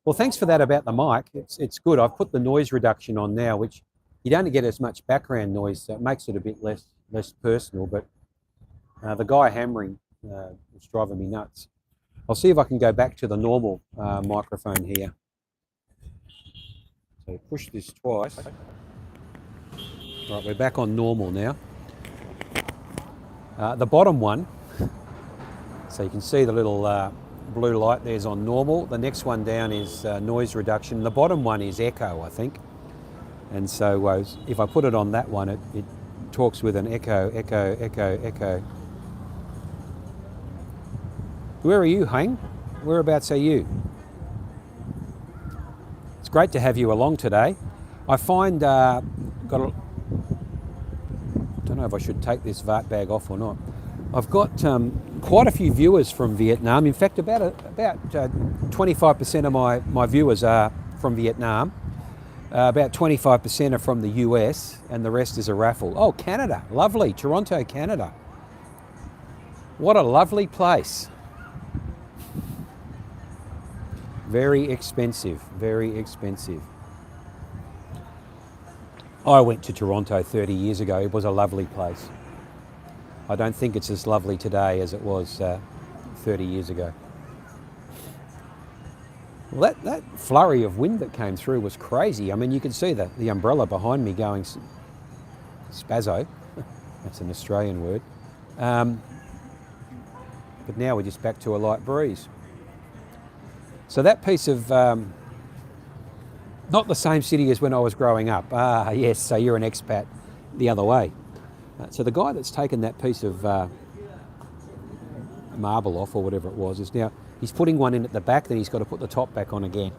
Well, thanks for that about the mic. It's good. I've put the noise reduction on now, which you don't get as much background noise, so it makes it a bit less personal, but the guy hammering was driving me nuts. I'll see if I can go back to the normal microphone here. So push this twice. Right, we're back on normal now. The bottom one, so you can see the little blue light there's on normal. The next one down is noise reduction. The bottom one is echo, I think. And so if I put it on that one, it talks with an echo, echo, echo, echo. Where are you, Hang? Whereabouts are you? It's great to have you along today. I find, don't know if I should take this vart bag off or not. I've got quite a few viewers from Vietnam. In fact, about 25% of my viewers are from Vietnam. About 25% are from the US, and the rest is a raffle. Oh, Canada, lovely, Toronto, Canada. What a lovely place. Very expensive, very expensive. I went to Toronto 30 years ago. It was a lovely place. I don't think it's as lovely today as it was 30 years ago. Well, that flurry of wind that came through was crazy. I mean, you can see the umbrella behind me going spazzo. That's an Australian word. But now we're just back to a light breeze. So that piece of, not the same city as when I was growing up. Ah, yes, so you're an expat the other way. So the guy that's taken that piece of marble off, or whatever it was, is now, he's putting one in at the back, then he's got to put the top back on again.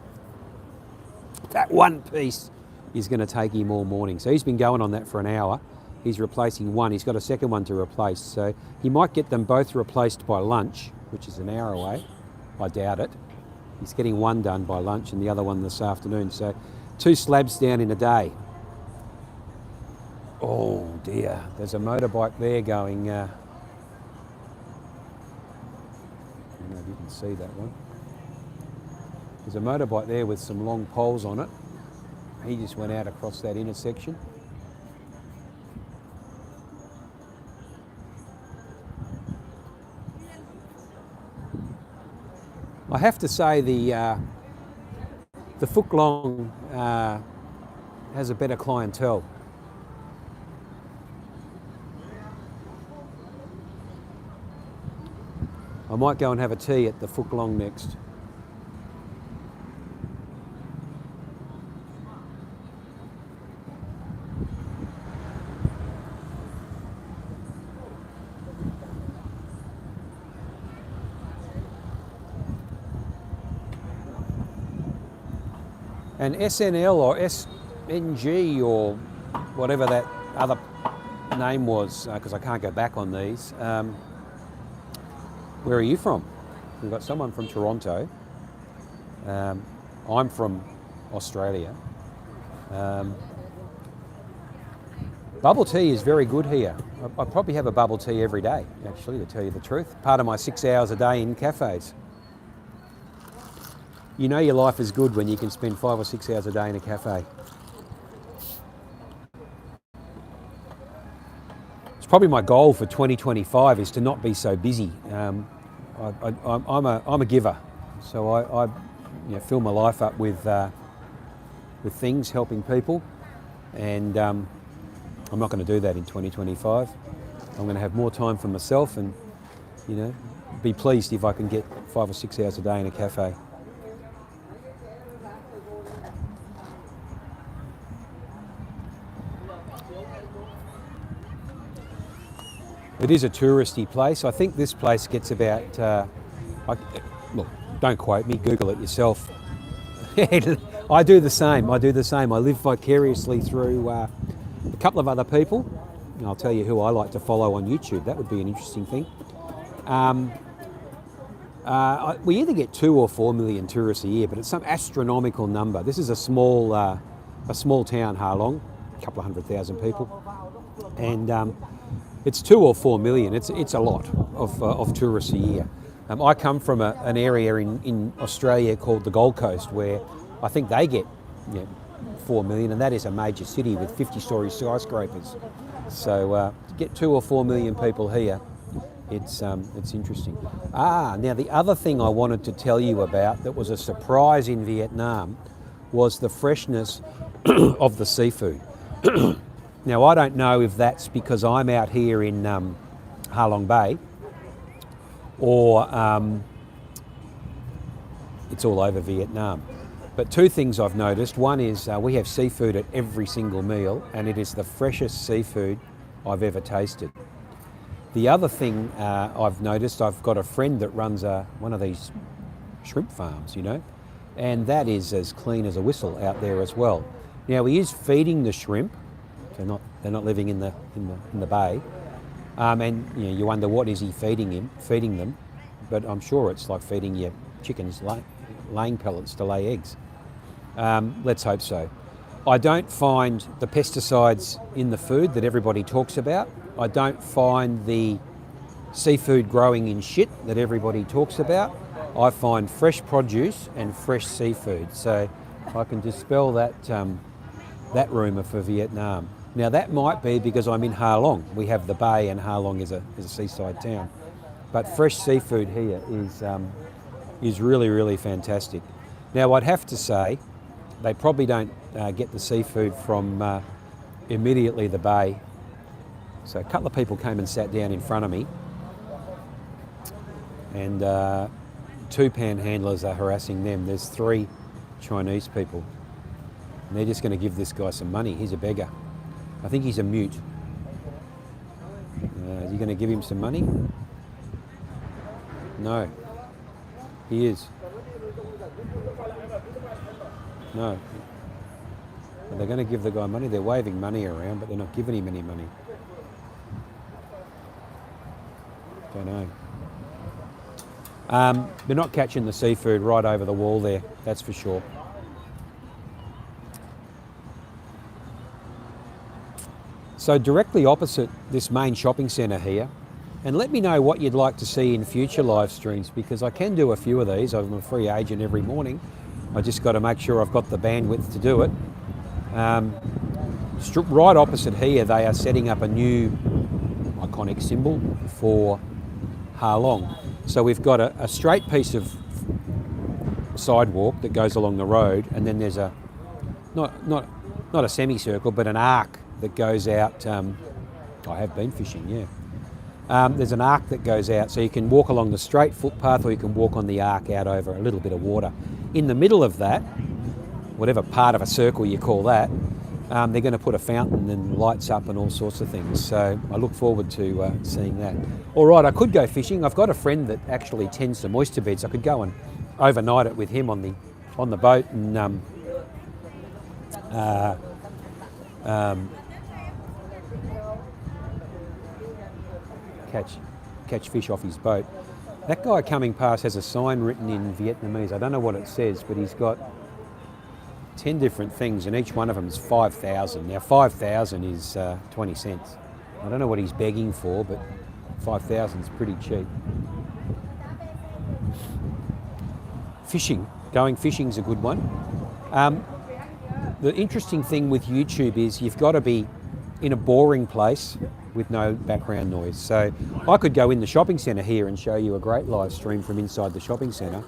That one piece is going to take him all morning. So he's been going on that for an hour. He's replacing one. He's got a second one to replace. So he might get them both replaced by lunch, which is an hour away. I doubt it. He's getting one done by lunch and the other one this afternoon. So 2 slabs down in a day. Oh dear, there's a motorbike there going, I don't know if you can see that one. There's a motorbike there with some long poles on it. He just went out across that intersection. I have to say the Fook Long has a better clientele. I might go and have a tea at the Fook Long next. And SNL or SNG or whatever that other name was, because I can't go back on these. Where are you from? We've got someone from Toronto. I'm from Australia. Bubble tea is very good here. I probably have a bubble tea every day, actually, to tell you the truth. Part of my 6 hours a day in cafes. You know your life is good when you can spend 5 or 6 hours a day in a cafe. It's probably my goal for 2025 is to not be so busy. I'm a giver, so I fill my life up with things, helping people, and I'm not going to do that in 2025. I'm going to have more time for myself and, be pleased if I can get 5 or 6 hours a day in a cafe. It is a touristy place. I think this place gets about, look, don't quote me, Google it yourself. I do the same. I live vicariously through a couple of other people. And I'll tell you who I like to follow on YouTube. That would be an interesting thing. We either get 2 or 4 million tourists a year, but it's some astronomical number. This is a small town, Harlong, a couple of 100,000 people. And it's 2 or 4 million. It's a lot of tourists a year. I come from an area in Australia called the Gold Coast, where I think they get 4 million, and that is a major city with 50-storey skyscrapers. So to get 2 or 4 million people here, it's interesting. Now the other thing I wanted to tell you about that was a surprise in Vietnam was the freshness of the seafood. Now, I don't know if that's because I'm out here in Harlo Bay or it's all over Vietnam. But 2 things I've noticed. One is we have seafood at every single meal, and it is the freshest seafood I've ever tasted. The other thing I've noticed, I've got a friend that runs one of these shrimp farms, and that is as clean as a whistle out there as well. Now, he is feeding the shrimp. They're not living in the bay, and you wonder what is he feeding them, but I'm sure it's like feeding your chickens laying pellets to lay eggs. Let's hope so. I don't find the pesticides in the food that everybody talks about. I don't find the seafood growing in shit that everybody talks about. I find fresh produce and fresh seafood, so I can dispel that rumour for Vietnam. Now that might be because I'm in Harlong. We have the bay, and Harlong is a seaside town. But fresh seafood here is really, really fantastic. Now I'd have to say they probably don't get the seafood from immediately the bay. So a couple of people came and sat down in front of me, and 2 panhandlers are harassing them. There's 3 Chinese people, and they're just going to give this guy some money. He's a beggar. I think he's a mute. Is he going to give him some money? No. He is. No. They're going to give the guy money. They're waving money around, but they're not giving him any money. Don't know. They're not catching the seafood right over the wall there, that's for sure. So directly opposite this main shopping centre here, and let me know what you'd like to see in future live streams, because I can do a few of these. I'm a free agent every morning. I just got to make sure I've got the bandwidth to do it. Right opposite here, they are setting up a new iconic symbol for Harlong. So we've got a straight piece of sidewalk that goes along the road, and then there's a not a semicircle, but an arc that goes out. I have been fishing, yeah. There's an arc that goes out, so you can walk along the straight footpath, or you can walk on the arc out over a little bit of water. In the middle of that, whatever part of a circle you call that, they're going to put a fountain and lights up and all sorts of things. So I look forward to seeing that. All right, I could go fishing. I've got a friend that actually tends to oyster beds. I could go and overnight it with him on the boat and catch fish off his boat. That guy coming past has a sign written in Vietnamese. I don't know what it says, but he's got 10 different things, and each one of them is 5,000. Now 5,000 is 20 cents. I don't know what he's begging for, but 5,000 is pretty cheap. Going fishing's a good one. The interesting thing with YouTube is you've got to be in a boring place with no background noise. So I could go in the shopping centre here and show you a great live stream from inside the shopping centre,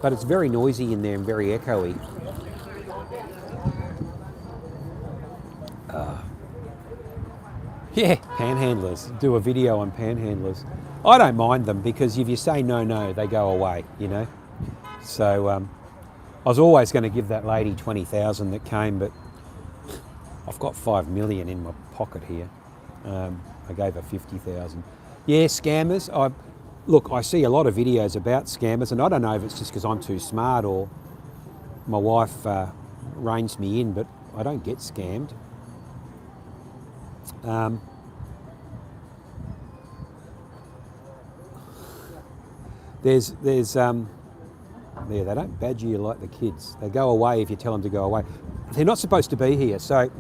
but it's very noisy in there and very echoey. Yeah, panhandlers. Do a video on panhandlers. I don't mind them, because if you say no, they go away, you know. So I was always going to give that lady 20,000 that came, but I've got 5 million in my pocket here. I gave her 50,000. Yeah, scammers. I see a lot of videos about scammers, and I don't know if it's just because I'm too smart or my wife reins me in, but I don't get scammed. They don't badger you like the kids. They go away if you tell them to go away. They're not supposed to be here. So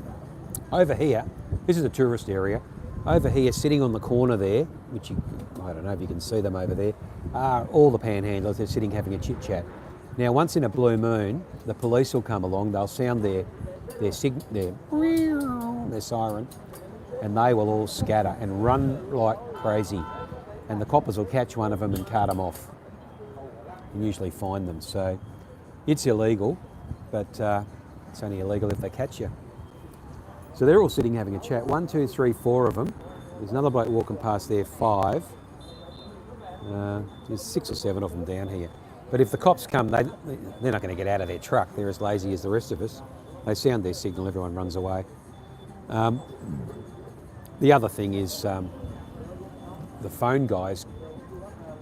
over here, this is a tourist area. Over here, sitting on the corner there, which I don't know if you can see them over there, are all the panhandlers. They're sitting having a chit chat. Now, once in a blue moon, the police will come along. They'll sound their siren, and they will all scatter and run like crazy. And the coppers will catch one of them and cart them off, and usually find them. So it's illegal, but it's only illegal if they catch you. So they're all sitting having a chat. 1, 2, 3, 4 of them. There's another bloke walking past there, 5. There's 6 or 7 of them down here. But if the cops come, they're not going to get out of their truck. They're as lazy as the rest of us. They sound their signal, everyone runs away. The other thing is the phone guys.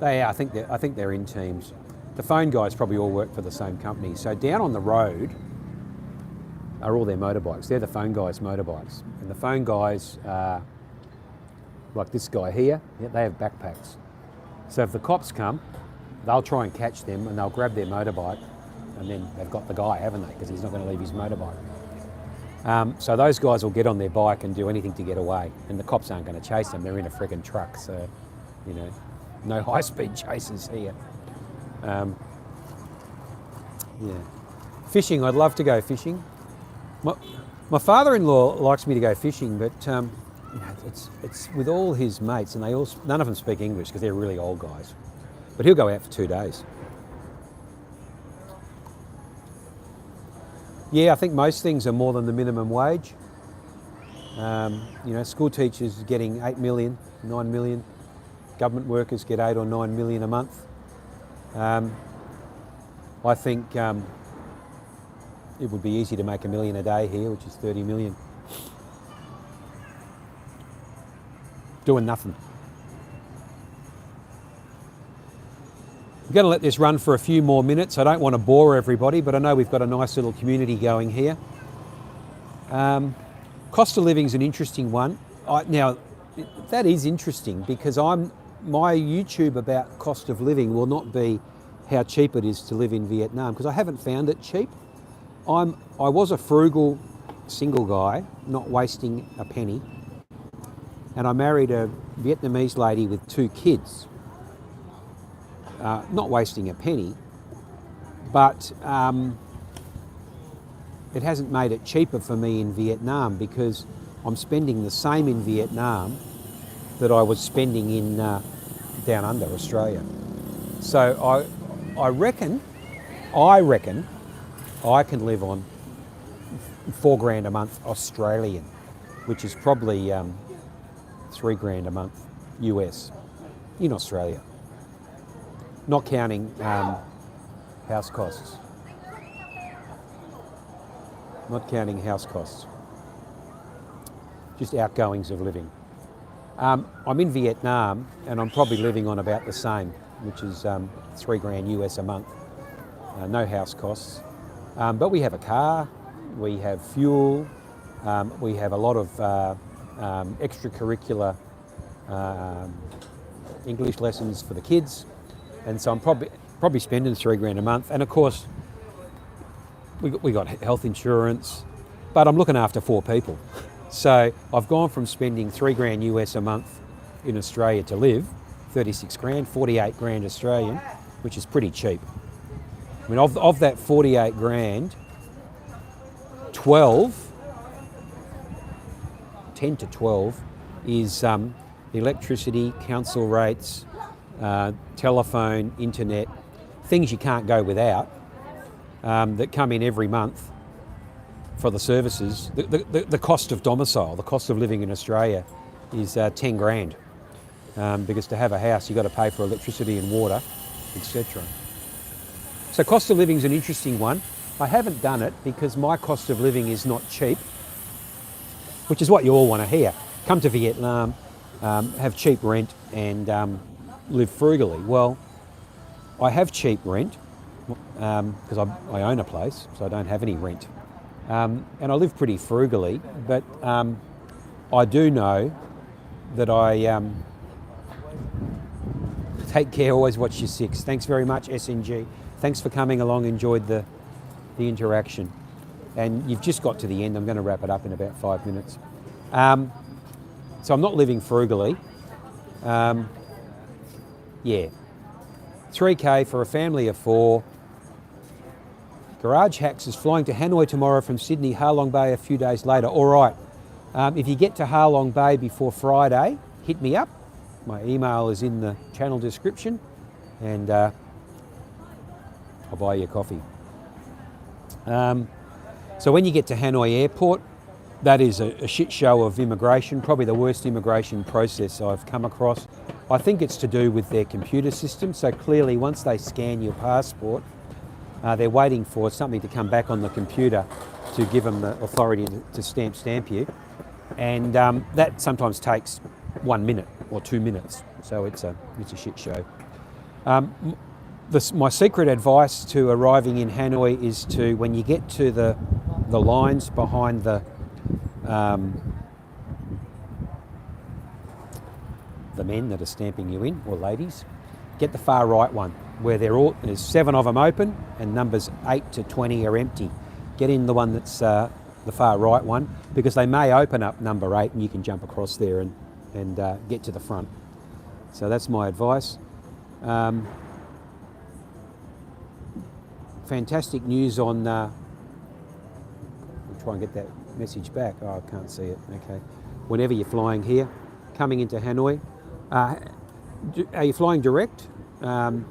I think they're in teams. The phone guys probably all work for the same company. So down on the road are all their motorbikes. They're the phone guys' motorbikes. And the phone guys, like this guy here, they have backpacks. So if the cops come, they'll try and catch them, and they'll grab their motorbike, and then they've got the guy, haven't they? Because he's not going to leave his motorbike. So those guys will get on their bike and do anything to get away, and the cops aren't going to chase them. They're in a friggin' truck, so, you know, no high-speed chases here. Yeah. Fishing, I'd love to go fishing. My father-in-law likes me to go fishing, but you know, it's with all his mates, and none of them speak English because they're really old guys. But he'll go out for 2 days. Yeah, I think most things are more than the minimum wage. You know, school teachers getting 8 million, 9 million. Government workers get 8 or 9 million a month. I think it would be easy to make $1 million a day here, which is 30 million. Doing nothing. I'm going to let this run for a few more minutes. I don't want to bore everybody, but I know we've got a nice little community going here. Cost of living is an interesting one. Now, that is interesting because my YouTube about cost of living will not be how cheap it is to live in Vietnam, because I haven't found it cheap. I was a frugal single guy, not wasting a penny, and I married a Vietnamese lady with 2 kids. Not wasting a penny, but it hasn't made it cheaper for me in Vietnam because I'm spending the same in Vietnam that I was spending in down under Australia. So I reckon I can live on $4,000 a month Australian, which is probably $3,000 a month US in Australia, not counting house costs. Not counting house costs, just outgoings of living. I'm in Vietnam and I'm probably living on about the same, which is $3,000 US a month, no house costs. But we have a car, we have fuel, we have a lot of extracurricular English lessons for the kids, and so I'm probably spending $3,000 a month. And of course, we got health insurance, but I'm looking after 4 people. So I've gone from spending $3,000 US a month in Australia to live, 36 grand, 48 grand Australian, which is pretty cheap. I mean, of that 48 grand, 10 to 12 is electricity, council rates, telephone, internet, things you can't go without, that come in every month for the services. The cost of domicile, the cost of living in Australia is 10 grand, because to have a house you've got to pay for electricity and water, etc. So cost of living is an interesting one. I haven't done it because my cost of living is not cheap, which is what you all want to hear. Come to Vietnam, have cheap rent and live frugally. Well, I have cheap rent because I own a place, so I don't have any rent. And I live pretty frugally, but I do know that I take care, always watch your 6. Thanks very much, SNG. Thanks for coming along, enjoyed the interaction. And you've just got to the end. I'm going to wrap it up in about 5 minutes. So I'm not living frugally. Yeah, 3K for a family of 4. Garage Hacks is flying to Hanoi tomorrow from Sydney, Harlo Bay a few days later. All right, if you get to Harlo Bay before Friday, hit me up. My email is in the channel description, and I'll buy you a coffee. So when you get to Hanoi Airport, that is a shit show of immigration, probably the worst immigration process I've come across. I think it's to do with their computer system. So clearly once they scan your passport, they're waiting for something to come back on the computer to give them the authority to stamp you. And that sometimes takes 1 minute or 2 minutes. So it's a shit show. My secret advice to arriving in Hanoi is to, when you get to the lines behind the men that are stamping you in, or ladies, get the far right one, where there's 7 of them open and numbers 8 to 20 are empty. Get in the one that's the far right one, because they may open up number 8 and you can jump across there and get to the front. So that's my advice. Fantastic news on, I'll try and get that message back. Oh, I can't see it. Okay. Whenever you're flying here, coming into Hanoi, are you flying direct? I'm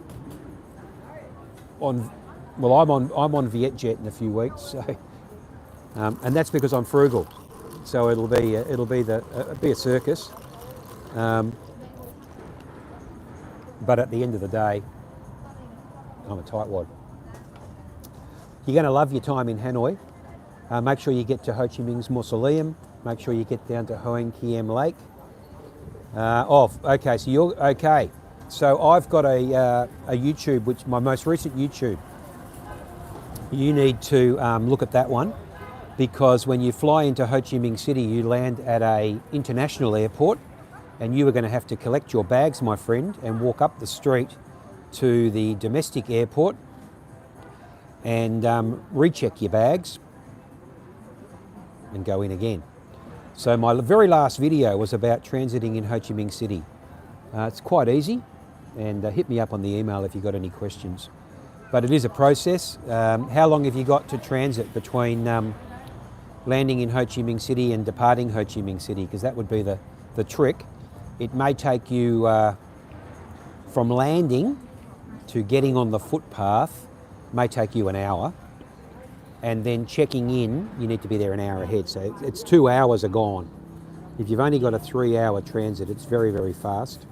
on VietJet in a few weeks, so, and that's because I'm frugal. So it'll be a circus. But at the end of the day, I'm a tightwad. You're going to love your time in Hanoi. Make sure you get to Ho Chi Minh's mausoleum. Make sure you get down to Hoang Kiem Lake. Okay, so you're okay. So I've got a YouTube, which my most recent YouTube. You need to look at that one, because when you fly into Ho Chi Minh City, you land at a international airport, and you are going to have to collect your bags, my friend, and walk up the street to the domestic airport and recheck your bags and go in again. So my very last video was about transiting in Ho Chi Minh City. It's quite easy, and hit me up on the email if you've got any questions. But it is a process. How long have you got to transit between landing in Ho Chi Minh City and departing Ho Chi Minh City? Because that would be the trick. It may take you from landing to getting on the footpath, may take you an hour. And then checking in, you need to be there an hour ahead. So it's 2 hours are gone. If you've only got a 3-hour transit, it's very, very fast.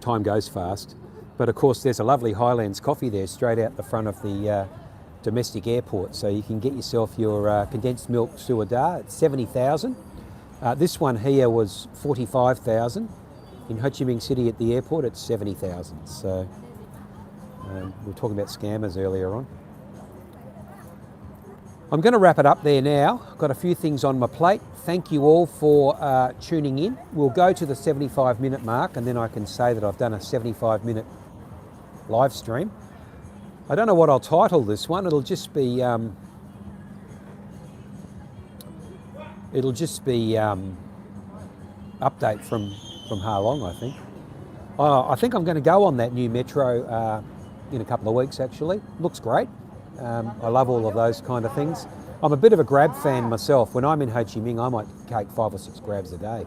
Time goes fast. But of course, there's a lovely Highlands coffee there straight out the front of the domestic airport. So you can get yourself your condensed milk suada at 70,000. This one here was 45,000. In Ho Chi Minh City at the airport, it's 70,000. So we were talking about scammers earlier on. I'm going to wrap it up there now. I've got a few things on my plate. Thank you all for tuning in. We'll go to the 75-minute mark, and then I can say that I've done a 75-minute live stream. I don't know what I'll title this one. It'll just be update from Harlong, I think. I think I'm going to go on that new metro in a couple of weeks, actually. Looks great. I love all of those kind of things. I'm a bit of a grab fan myself. When I'm in Ho Chi Minh, I might take 5 or 6 grabs a day.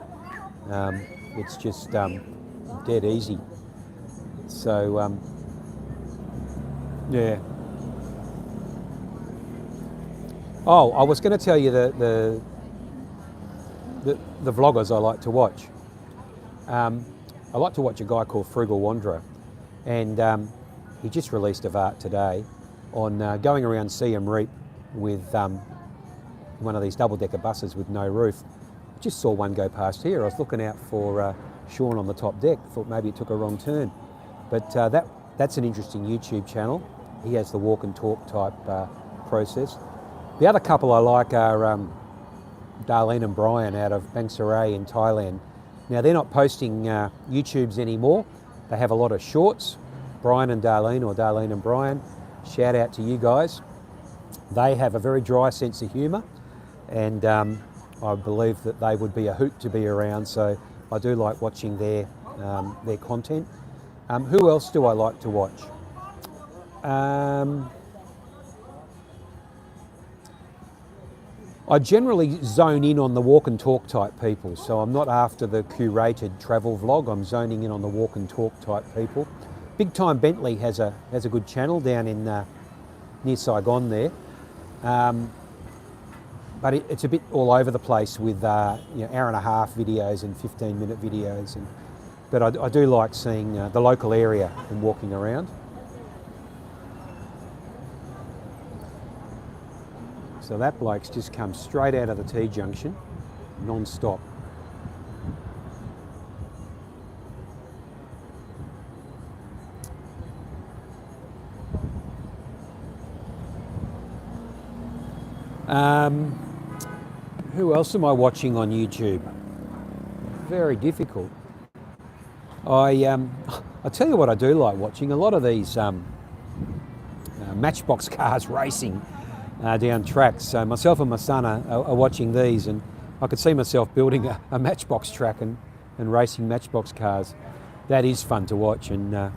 It's just dead easy. So, yeah. Oh, I was going to tell you the vloggers I like to watch. I like to watch a guy called Frugal Wanderer, and he just released a VART today on going around Siem Reap with one of these double-decker buses with no roof. I just saw one go past here. I was looking out for Sean on the top deck. Thought maybe it took a wrong turn. But that's an interesting YouTube channel. He has the walk and talk type process. The other couple I like are Darlene and Brian out of Bang Sarai in Thailand. Now, they're not posting YouTubes anymore. They have a lot of shorts. Brian and Darlene, or Darlene and Brian, shout out to you guys. They have a very dry sense of humour, and I believe that they would be a hoot to be around, so I do like watching their content. Who else do I like to watch? I generally zone in on the walk and talk type people, so I'm not after the curated travel vlog. I'm zoning in on the walk and talk type people. Big Time Bentley has a good channel down in near Saigon there, but it's a bit all over the place with hour-and-a-half videos and 15-minute videos. But I do like seeing the local area and walking around. So that bloke's just come straight out of the T-junction, non-stop. Who else am I watching on YouTube? Very difficult. I tell you what I do like watching, a lot of these matchbox cars racing down tracks. So myself and my son are watching these, and I could see myself building a matchbox track and racing matchbox cars. That is fun to watch and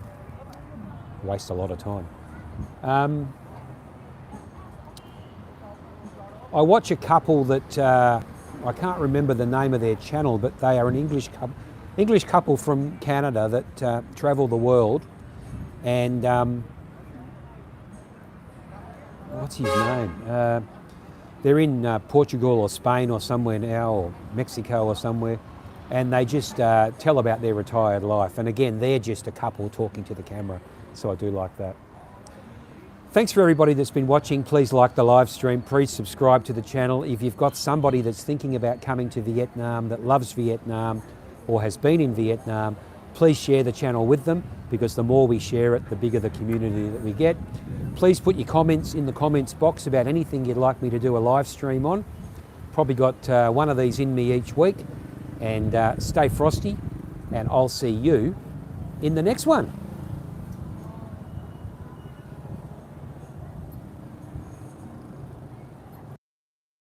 waste a lot of time. I watch a couple that I can't remember the name of their channel, but they are an English couple from Canada that travel the world, and what's his name? They're in Portugal or Spain or somewhere now, or Mexico or somewhere, and they just tell about their retired life. And again, they're just a couple talking to the camera, so I do like that. Thanks for everybody that's been watching. Please like the live stream. Please subscribe to the channel. If you've got somebody that's thinking about coming to Vietnam, that loves Vietnam or has been in Vietnam, please share the channel with them, because the more we share it, the bigger the community that we get. Please put your comments in the comments box about anything you'd like me to do a live stream on. Probably got one of these in me each week. And stay frosty, and I'll see you in the next one.